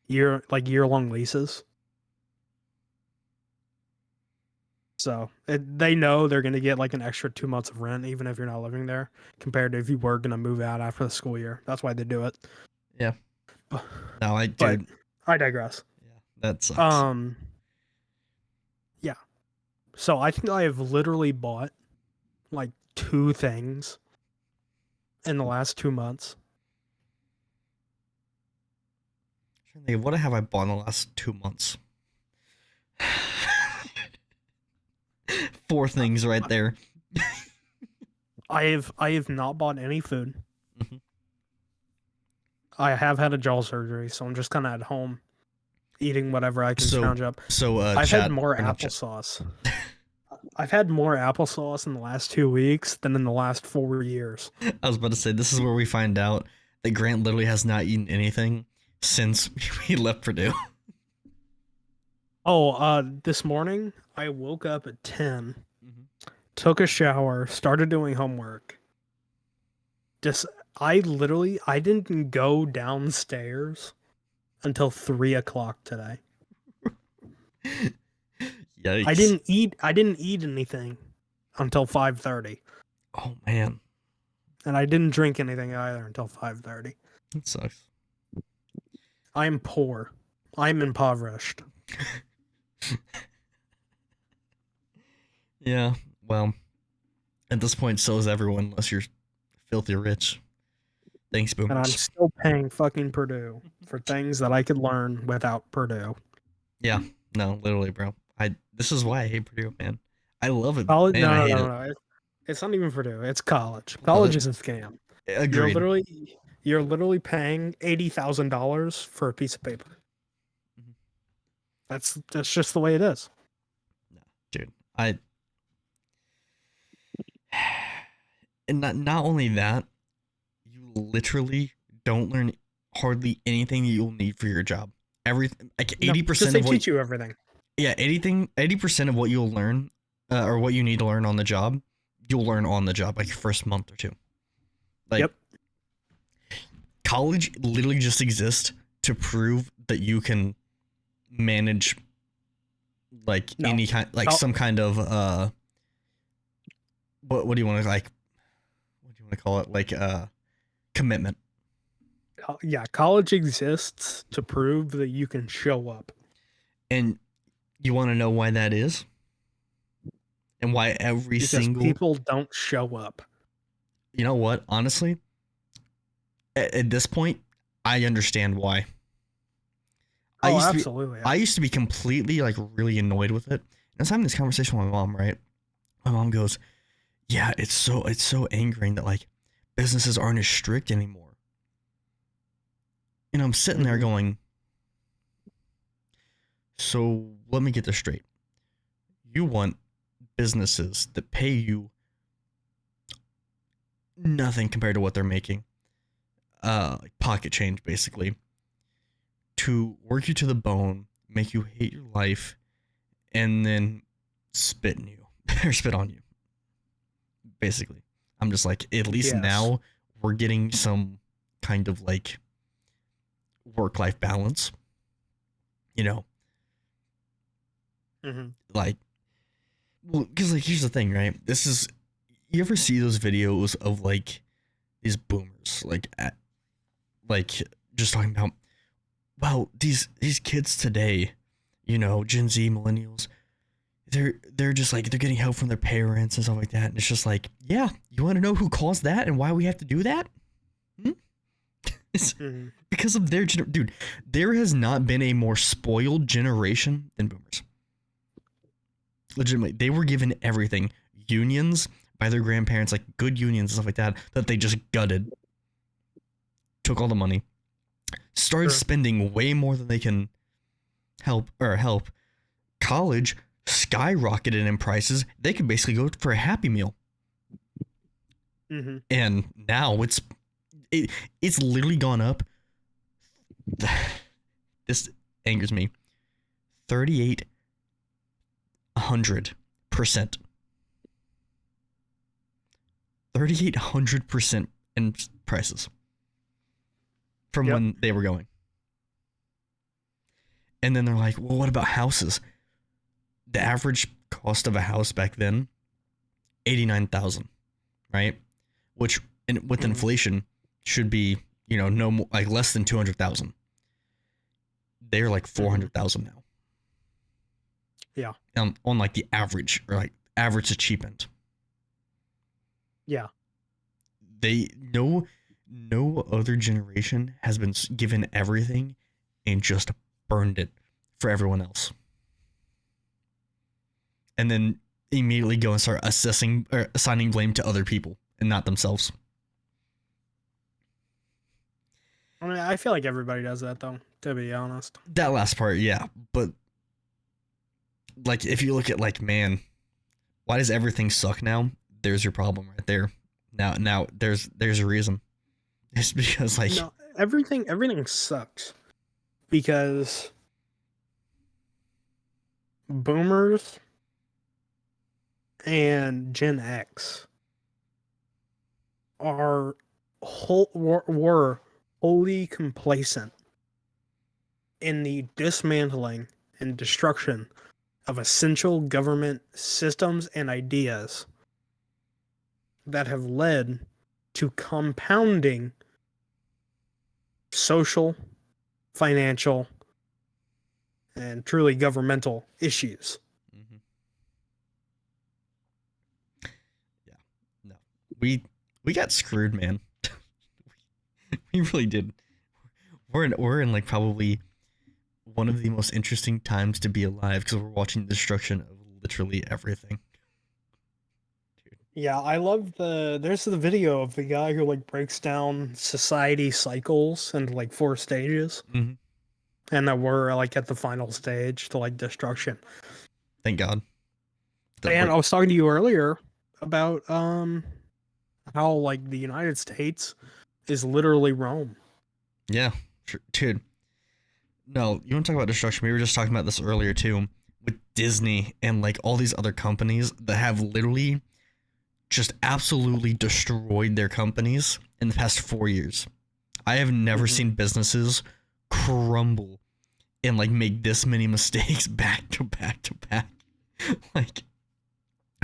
year-long leases. So they know they're gonna get like an extra 2 months of rent, even if you're not living there, compared to if you were gonna move out after the school year. That's why they do it. Yeah. No, I But dude. I digress. Yeah, that sucks. Yeah. So I think I have literally bought like 2 things in the last 2 months. What have I bought in the last 2 months? 4 things right there. I have not bought any food. Mhm. I have had a jaw surgery, so I'm just kind of at home eating whatever I can So, scrounge up. So I've chat, had more or not chat. applesauce. I've had more applesauce in the last 2 weeks than in the last 4 years. I was about to say this is where we find out that Grant literally has not eaten anything since he left Purdue. Oh, this morning I woke up at 10, took a shower, started doing homework. I didn't go downstairs until 3 o'clock today. Yikes. I didn't eat anything until 5:30, Oh man, and I didn't drink anything either until 5:30. that sucks. I'm poor. I'm impoverished. Yeah, well, at this point, so is everyone, unless you're filthy rich. Thanks, And I'm boomers. still paying fucking Purdue for things that I could learn without Purdue. Yeah, no, literally, bro. This is why I hate Purdue, man. I love it, College? man. No, I no, hate no, it. no. It's not even Purdue. It's college. College is a scam. Agreed. You're literally paying $80,000 for a piece of paper. Mhm. That's just the way it is. Dude, and not only that, you literally don't learn hardly anything that you'll need for your job. Everything, like 80% they of what teach you everything. yeah, 80% of what you'll learn, or what you need to learn on the job, you'll learn on the job, like your first month or two. Like, Yep. College literally just exists to prove that you can manage, like No. any kind, like Col- some kind of what do you want to like? What do you want to call it? Like commitment. Yeah, college exists to prove that you can show up. And you want to know why that is? And why every Because single people don't show up. you know what? Honestly, at this point, I understand why. Oh, absolutely. I used to be completely like really annoyed with it. And I was having this conversation with my mom, right? My mom goes, "Yeah, it's so angering that like businesses aren't as strict anymore." And I'm sitting there Mhm. going, "So let me get this straight. You want businesses that pay you nothing compared to what they're making, like pocket change basically, to work you to the bone, make you hate your life, and then spit in you or spit on you. Basically, I'm just like, at least Yes. now we're getting some kind of like work-life balance. You know, Hmm. like, well, because like here's the thing, right? This is, you ever see those videos of like these boomers, like like just talking about, well, these kids today, you know, Gen Z millennials, they're just like they're getting help from their parents and stuff like that. And it's just like, yeah, you want to know who caused that and why we have to do that? It's Hmm. because of their dude. There has not been a more spoiled generation than boomers. Legitimately, they were given everything, unions by their grandparents, like good unions and stuff like that they just gutted, took all the money, started Sure. spending way more than they can help. College skyrocketed in prices. They could basically go for a Happy Meal. Hmm. And now it's literally gone up. This angers me. 3,800%. 3,800% in prices from Yep. when they were going. And then they're like, well, what about houses? The average cost of a house back then, 89,000, right? Which with Mhm. inflation should be, you know, no more, like less than 200,000. They're like 400,000 now. Yeah. On like the average, or like average to cheap end. Yeah. They no other generation has been given everything and just burned it for everyone else. And then immediately go and start assessing or assigning blame to other people and not themselves. I mean, I feel like everybody does that, though, to be honest. That last part, yeah. But like if you look at like, man, why does everything suck now? There's your problem right there. Now there's a reason. It's because like, No, everything sucks because boomers and Gen X were wholly complacent in the dismantling and destruction of essential government systems and ideas that have led to compounding social, financial, and truly governmental issues. mm-hmm. Yeah, no, we got screwed, man. We really did. We're in like probably one of the most interesting times to be alive because we're watching the destruction of literally everything. Yeah, I love there's the video of the guy who like breaks down society cycles into like 4 stages, Mm-hmm. and that we're like at the final stage to like destruction. Thank God. And I was talking to you earlier about how like the United States is literally Rome. Yeah, dude. No, you want to talk about destruction? We were just talking about this earlier too, with Disney and like all these other companies that have literally just absolutely destroyed their companies in the past 4 years. I have never Mhm. seen businesses crumble and like make this many mistakes back to back to back. Like,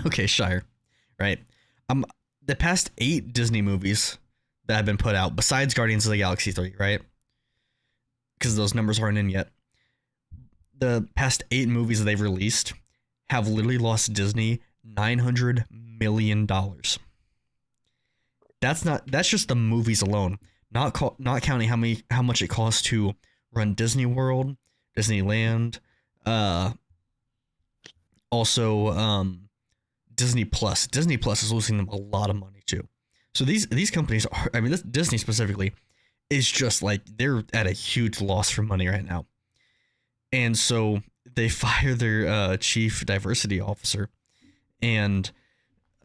okay, Shire, right? The past 8 Disney movies that have been put out, besides Guardians of the Galaxy 3, right? Because those numbers aren't in yet. The past 8 movies that they've released have literally lost Disney $900 million. that's just the movies alone, not counting how much it costs to run Disney World, Disneyland, also Disney Plus. Disney Plus is losing them a lot of money too. So these companies are, I mean, this Disney specifically is just like they're at a huge loss for money right now. And so they fire their chief diversity officer, and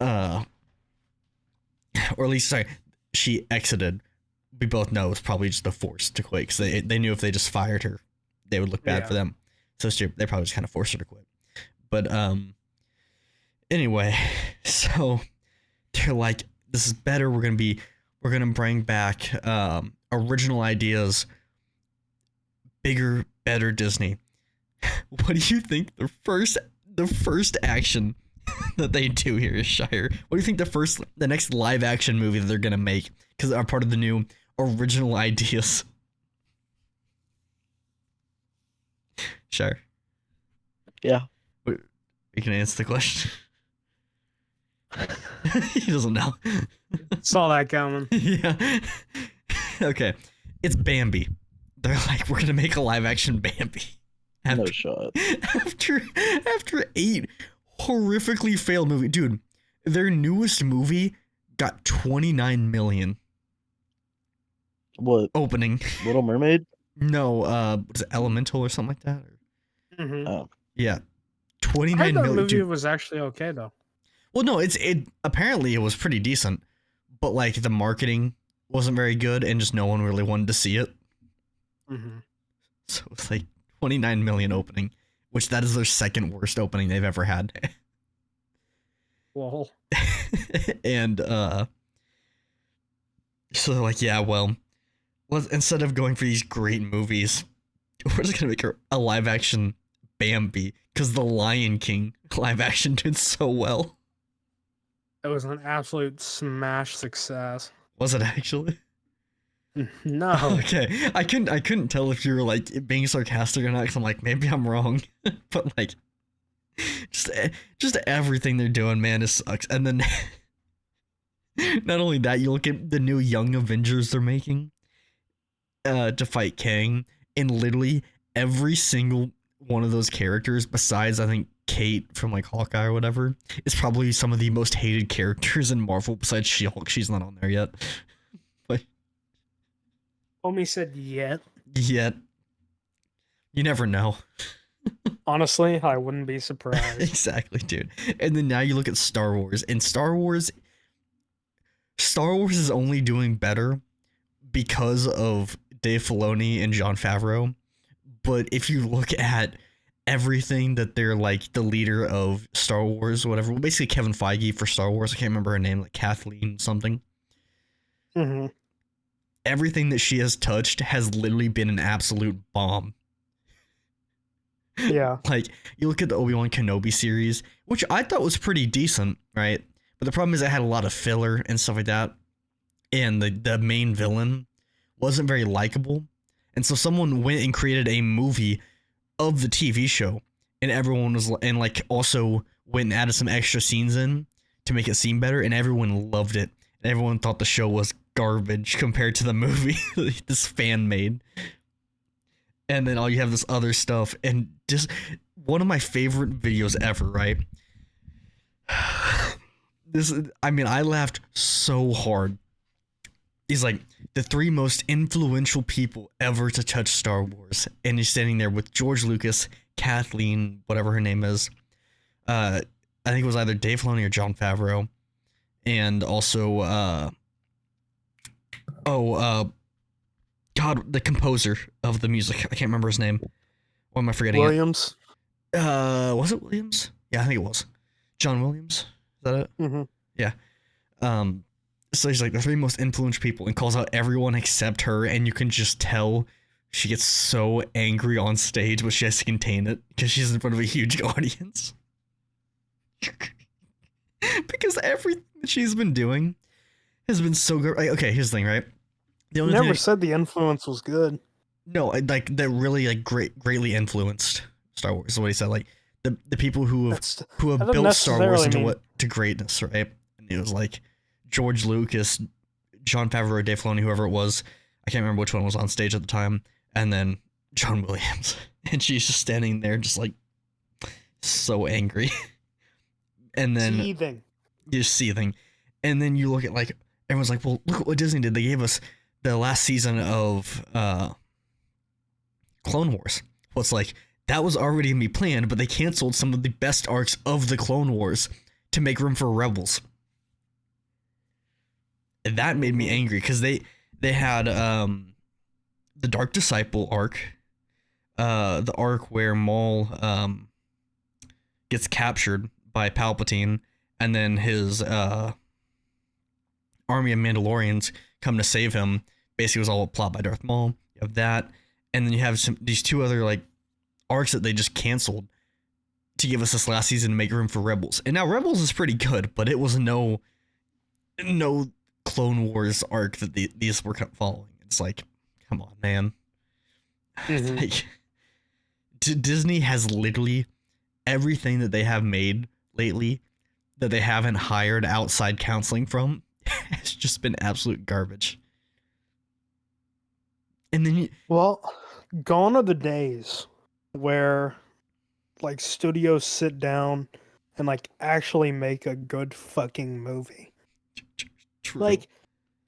or at least sorry, she exited. We both know it's probably just a force to quit because they knew if they just fired her, they would look bad for them. So they probably just kind of forced her to quit. But anyway, so they're like, this is better. We're gonna bring back original ideas, bigger, better Disney. What do you think the first action that they do here is, Shire? What do you think the next live action movie that they're gonna make because are part of the new original ideas? Shire. Yeah. You can answer the question. He doesn't know. Saw that coming. Yeah. Okay. It's Bambi. They're like, we're gonna make a live action Bambi. No shot. After 8 horrifically failed movies. Dude, their newest movie got 29 million. What? Opening. Little Mermaid? No, was it Elemental or something like that? Mm-hmm. Oh. Yeah. I 29 heard that million. movie Dude. was actually okay though. Well, no, it apparently it was pretty decent, but like the marketing wasn't very good and just no one really wanted to see it. Mm-hmm. So it's like 29 million opening, which that is their second worst opening they've ever had. Well, And so they're like, yeah, well, instead of going for these great movies, we're just gonna make a live action Bambi because The Lion King live action did so well. it was an absolute smash success. Was it actually? No. Okay, I couldn't tell if you were like being sarcastic or not because I'm like, maybe I'm wrong, but like, just everything they're doing, man, it sucks. And then not only that, you look at the new Young Avengers they're making to fight Kang, and literally every single one of those characters, besides I think Kate from like Hawkeye or whatever, is probably some of the most hated characters in Marvel besides She-Hulk. She's not on there yet. Homie said yet. Yet. You never know. Honestly, I wouldn't be surprised. Exactly, dude. And then now you look at Star Wars, and Star Wars is only doing better because of Dave Filoni and Jon Favreau. But if you look at everything that they're like the leader of Star Wars, or whatever, well, basically Kevin Feige for Star Wars, I can't remember her name, like Kathleen something. Mm-hmm. Everything that she has touched has literally been an absolute bomb. Yeah. Like, you look at the Obi-Wan Kenobi series, which I thought was pretty decent, right? But the problem is it had a lot of filler and stuff like that. And the main villain wasn't very likable. And so someone went and created a movie of the TV show. And everyone was, and like also went and added some extra scenes in to make it seem better. And everyone loved it. And everyone thought the show was garbage compared to the movie this fan made. And then all you have this other stuff, and just one of my favorite videos ever, right? I laughed so hard. He's like, the 3 most influential people ever to touch Star Wars, and he's standing there with George Lucas, Kathleen, whatever her name is. I think it was either Dave Filoni or Jon Favreau, and also God, the composer of the music. I can't remember his name. Why am I forgetting Williams. it? Was it Williams? Yeah, I think it was. John Williams? Is that it? Mm-hmm. Yeah. So he's like the 3 most influential people and calls out everyone except her, and you can just tell she gets so angry on stage, but she has to contain it because she's in front of a huge audience. Because everything that she's been doing has been so good. Like, okay, here's the thing, right? The only Never said the influence was good. No, like that really like greatly influenced Star Wars is what he said. Like the people who have that doesn't built Star Wars necessarily mean- to greatness, right? And it was like George Lucas, Jon Favreau, Dave Filoni, whoever it was. I can't remember which one was on stage at the time. And then John Williams. And she's just standing there just like so angry. And then Seething. just seething. And then you look at like, everyone's like, well, look at what Disney did. They gave us the last season of Clone Wars. Well, it's like, that was already going to be planned, but they canceled some of the best arcs of the Clone Wars to make room for Rebels. And that made me angry because they had the Dark Disciple arc, the arc where Maul gets captured by Palpatine, and then his army of Mandalorians come to save him. Basically, it was all a plot by Darth Maul. You have that, and then you have these two other like arcs that they just canceled to give us this last season to make room for Rebels. And now Rebels is pretty good, but it was no Clone Wars arc that these were following. It's like, come on, man. Mhm. Like, Disney has literally everything that they have made lately that they haven't hired outside counseling from has just been absolute garbage. And then Well, gone are the days where like studios sit down and like actually make a good fucking movie. true. Like,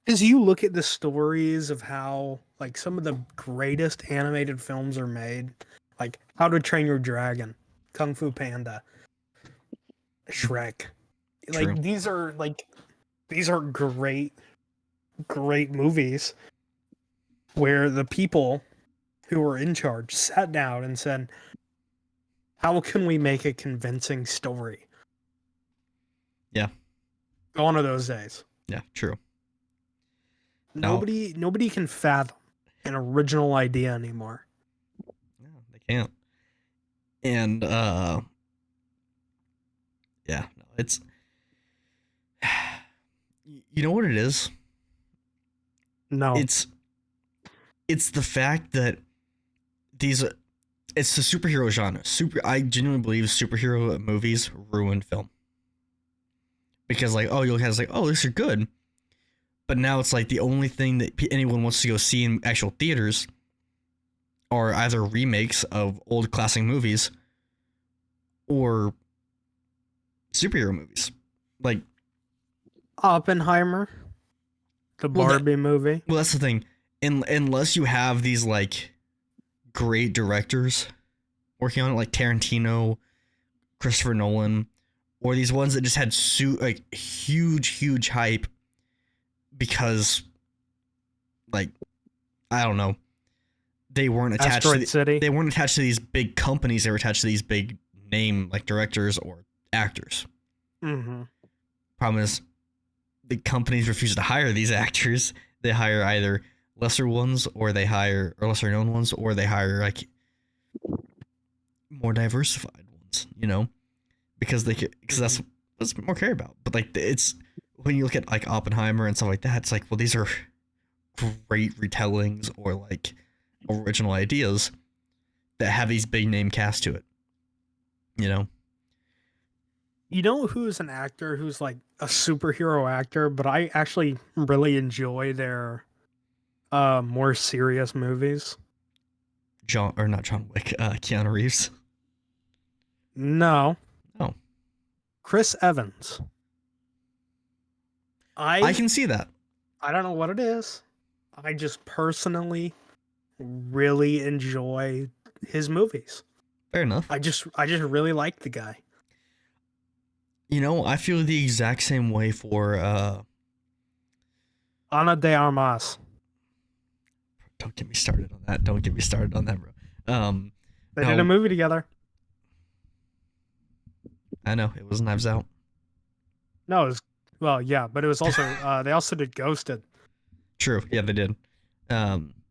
as you look at the stories of how like some of the greatest animated films are made, like How to Train Your Dragon, Kung Fu Panda, Shrek. True. Like these are great movies where the people who were in charge sat down and said, how can we make a convincing story? Yeah. Gone are those days. Yeah, true. No. Nobody can fathom an original idea anymore. No, they can't. And yeah, no, it's you know what it is? No. It's the fact that it's the superhero genre. I genuinely believe superhero movies ruin film. Because like, oh, you look at it, it's like, oh, these are good. But now it's like the only thing that anyone wants to go see in actual theaters are either remakes of old classic movies or superhero movies. Like Oppenheimer, the Barbie movie. Well, that's the thing. Unless you have these like great directors working on it, like Tarantino, Christopher Nolan, or these ones that just had like huge hype because, like, I don't know, they weren't attached Asteroid City. They weren't attached to these big companies. They were attached to these big name like directors or actors. Mm-hmm. Problem is, the companies refuse to hire these actors. They hire either lesser ones, or lesser known ones, or they hire like more diversified ones. You know, because that's what's more care about. But like, it's when you look at like Oppenheimer and stuff like that, it's like, well, these are great retellings or like original ideas that have these big name cast to it. You know. You know who's an actor who's like a superhero actor, but I actually really enjoy their more serious movies? Not John Wick, Keanu Reeves. No. Oh. Chris Evans. I can see that. I don't know what it is. I just personally really enjoy his movies. Fair enough. I just really like the guy. You know, I feel the exact same way for Ana de Armas. Don't get me started on that. Don't get me started on that, bro. They did a movie together. I know, it was Knives Out. No, it was, well, yeah, but it was also they also did Ghosted, True, yeah, they did.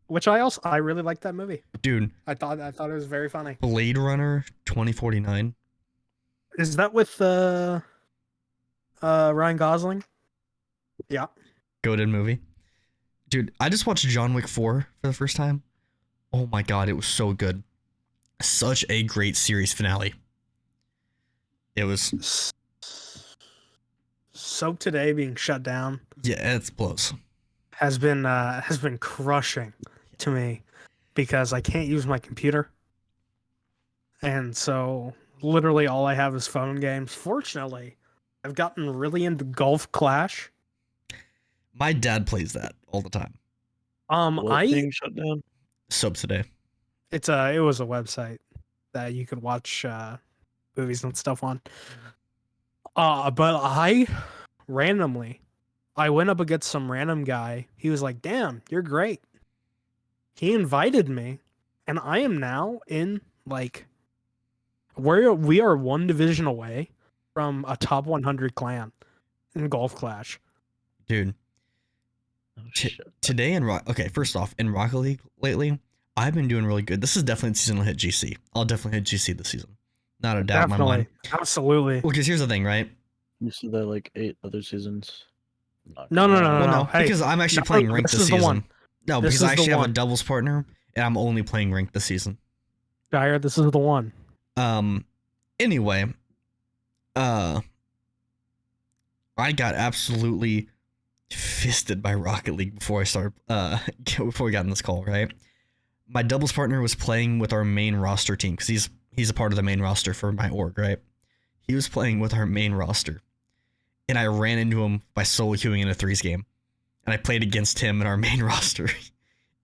which I really liked that movie. Dude, I thought it was very funny. Blade Runner 2049. Is that with Ryan Gosling? Yeah. Goated movie. Dude, I just watched John Wick 4 for the first time. Oh my god, it was so good. Such a great series finale. It was... Soap Today being shut down. Yeah, it blows. has been crushing to me because I can't use my computer, and so literally all I have is phone games. Fortunately, I've gotten really into Golf Clash. My dad plays that all the time. What being shut down? Soap today. It was a website that you could watch movies and stuff on. But I randomly, I went up against some random guy. He was like, "Damn, you're great." He invited me, and I am now in like we are one division away from a top 100 clan in Golf Clash. Dude, Oh, shit. today in okay, first off, in Rocket League lately, I've been doing really good. This is definitely the season I'll hit GC. I'll definitely hit GC this season. Not a doubt in my mind. Absolutely. Well, because here's the thing, right? You said that like 8 other seasons. No. Well, no, Hey, because I'm actually no, playing ranked this this is the season. one. No, This because is I the actually have a one. doubles partner, and I'm only playing ranked this season. Dyer, this is the one. Anyway, I got absolutely fisted by Rocket League before I started before we got in this call, right? My doubles partner was playing with our main roster team because he's a part of the main roster for my org, right? He was playing with our main roster, and I ran into him by solo queuing in a threes game, and I played against him in our main roster,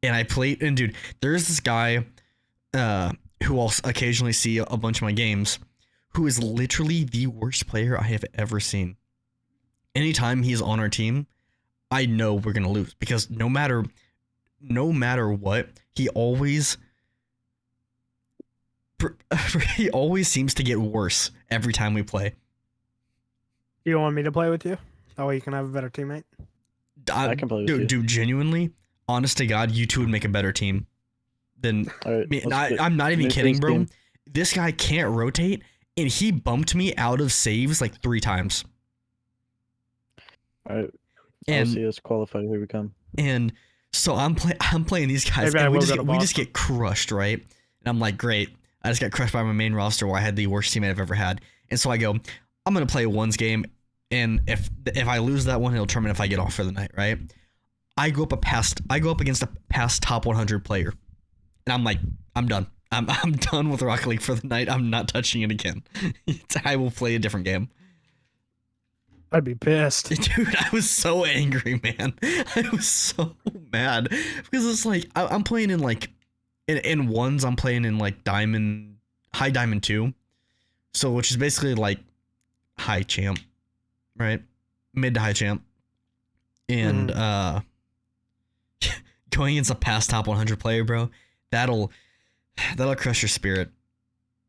and dude, there's this guy who I'll occasionally see a bunch of my games, who is literally the worst player I have ever seen. Anytime he's on our team, I know we're gonna lose because no matter what, he always seems to get worse every time we play. Do you want me to play with you? That way you can have a better teammate. I can play with you. Dude, genuinely, honest to God, you two would make a better team than All right, me. let's get I'm not even new kidding, threes bro. team. This guy can't rotate, and he bumped me out of saves like 3 times. All right. And LCS qualified. Here we come. And so I'm playing these guys, Maybe I and we will just go to we just Boston. get crushed, right? And I'm like, great. I just got crushed by my main roster where I had the worst teammate I've ever had. And so I go, I'm gonna play a ones game, and if I lose that one, it'll determine if I get off for the night, right? I go up against a past top 100 player, and I'm like, I'm done. I'm done with Rocket League for the night. I'm not touching it again. I will play a different game. I'd be pissed. Dude, I was so angry, man. I was so mad because it's like I'm playing in like in ones. I'm playing in like high diamond 2, so which is basically like high champ, right? Mid to high champ, and going against a past top 100 player, bro. That'll crush your spirit.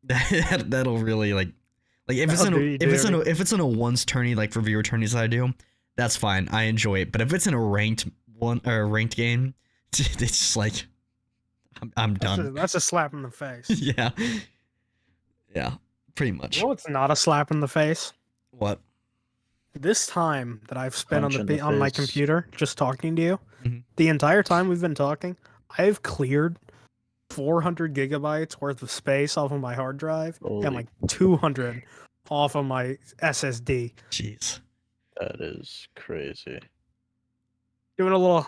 That'll really like if it's in a ones tourney, like for viewer tourneys that I do, that's fine. I enjoy it. But if it's in a ranked game, it's just like I'm done. That's a slap in the face. Yeah, pretty much. You know what's not a slap in the face? What? This time that I've spent Punch in the on my face. computer just talking to you, Mhm. the entire time we've been talking, I've cleared 400 gigabytes worth of space off of my hard drive Holy. and like 200 off of my SSD. Jeez. That is crazy. Doing a little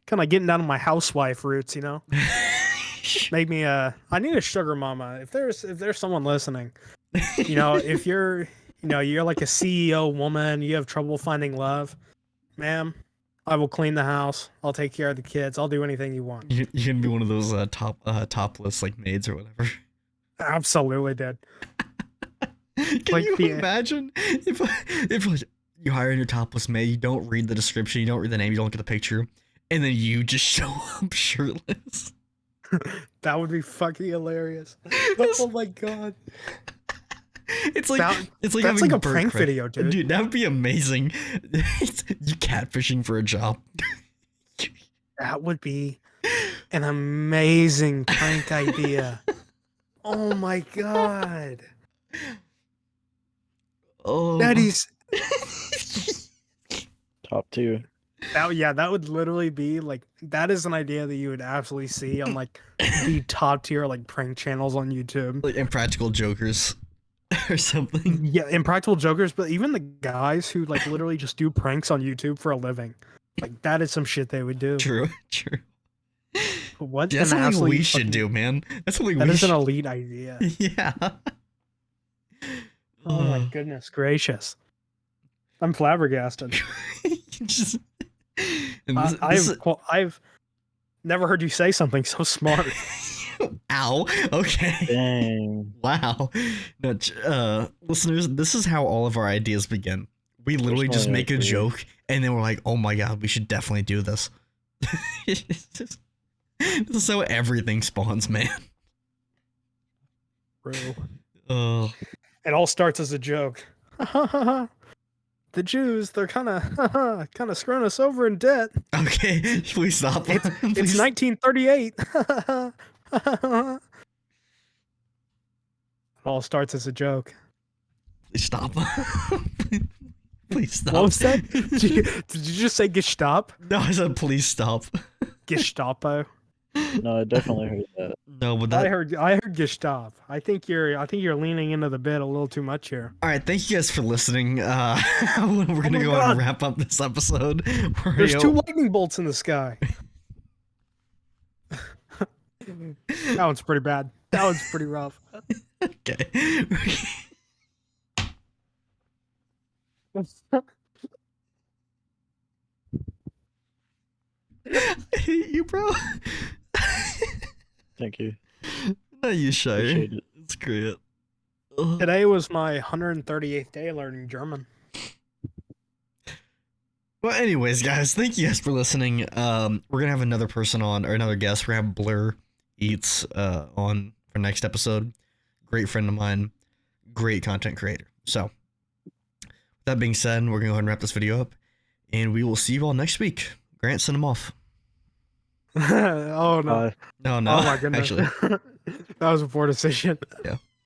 kind of getting down to my housewife roots, you know? Make me I need a sugar mama. If there's someone listening, you know, if you're like a CEO woman, you have trouble finding love, ma'am, I will clean the house. I'll take care of the kids. I'll do anything you want. You're gonna be one of those topless like maids or whatever. Absolutely, dude. Can Like you the- imagine if like, you hire a new topless maid, you don't read the description, you don't read the name, you don't get the picture, and then you just show up shirtless? That would be fucking hilarious. It's- Oh my god. It's like That- it's like That's having like a Bert prank Kreischer. video, dude. That would be amazing. You catfishing for a job. That would be an amazing prank idea. Oh my god. Oh, That is Top tier. that would literally be like that is an idea that you would absolutely see on like the top tier like prank channels on YouTube. like Impractical Jokers or something. Yeah, Impractical Jokers, but even the guys who like literally just do pranks on YouTube for a living. Like that is some shit they would do. True. What That's an something we absolute should fucking- do, man. That's something That we is an should. elite idea. Yeah. Oh my goodness gracious. I'm flabbergasted. Just, and this I've never heard you say something so smart. Ow. Okay. Dang. Wow. No, listeners, this is how all of our ideas begin. We literally just Personally, make a I agree. joke, and then we're like, "Oh my god, we should definitely do this." This is how everything spawns, man. Bro. Oh, It all starts as a joke. The Jews, they're kind of screwing us over in debt. okay. Please stop. It's Please 1938. It all starts as a joke. stop. Please stop. What was that? Did you just say Gestapo? No, I said please stop. Gestapo. No, I definitely heard that. No, but I that. heard Gestapo. I think you're leaning into the bit a little too much here. All right, thank you guys for listening. We're gonna my go God. and wrap up this episode. There's 2 lightning bolts in the sky. That one's pretty bad. That one's pretty rough. Okay. I hate you, bro. Thank you. No, you shy. Appreciate it. It's great. Ugh. Today was my 138th day learning German. Well, anyways, guys, thank you guys for listening. We're gonna have another person on, or another guest. We're gonna have Blur Eats on for next episode. Great friend of mine, great content creator. So, with that being said, we're gonna go ahead and wrap this video up, and we will see you all next week. Grant, send him off. Oh no. Bye. No, Oh my goodness. actually. That was a poor decision. Yeah.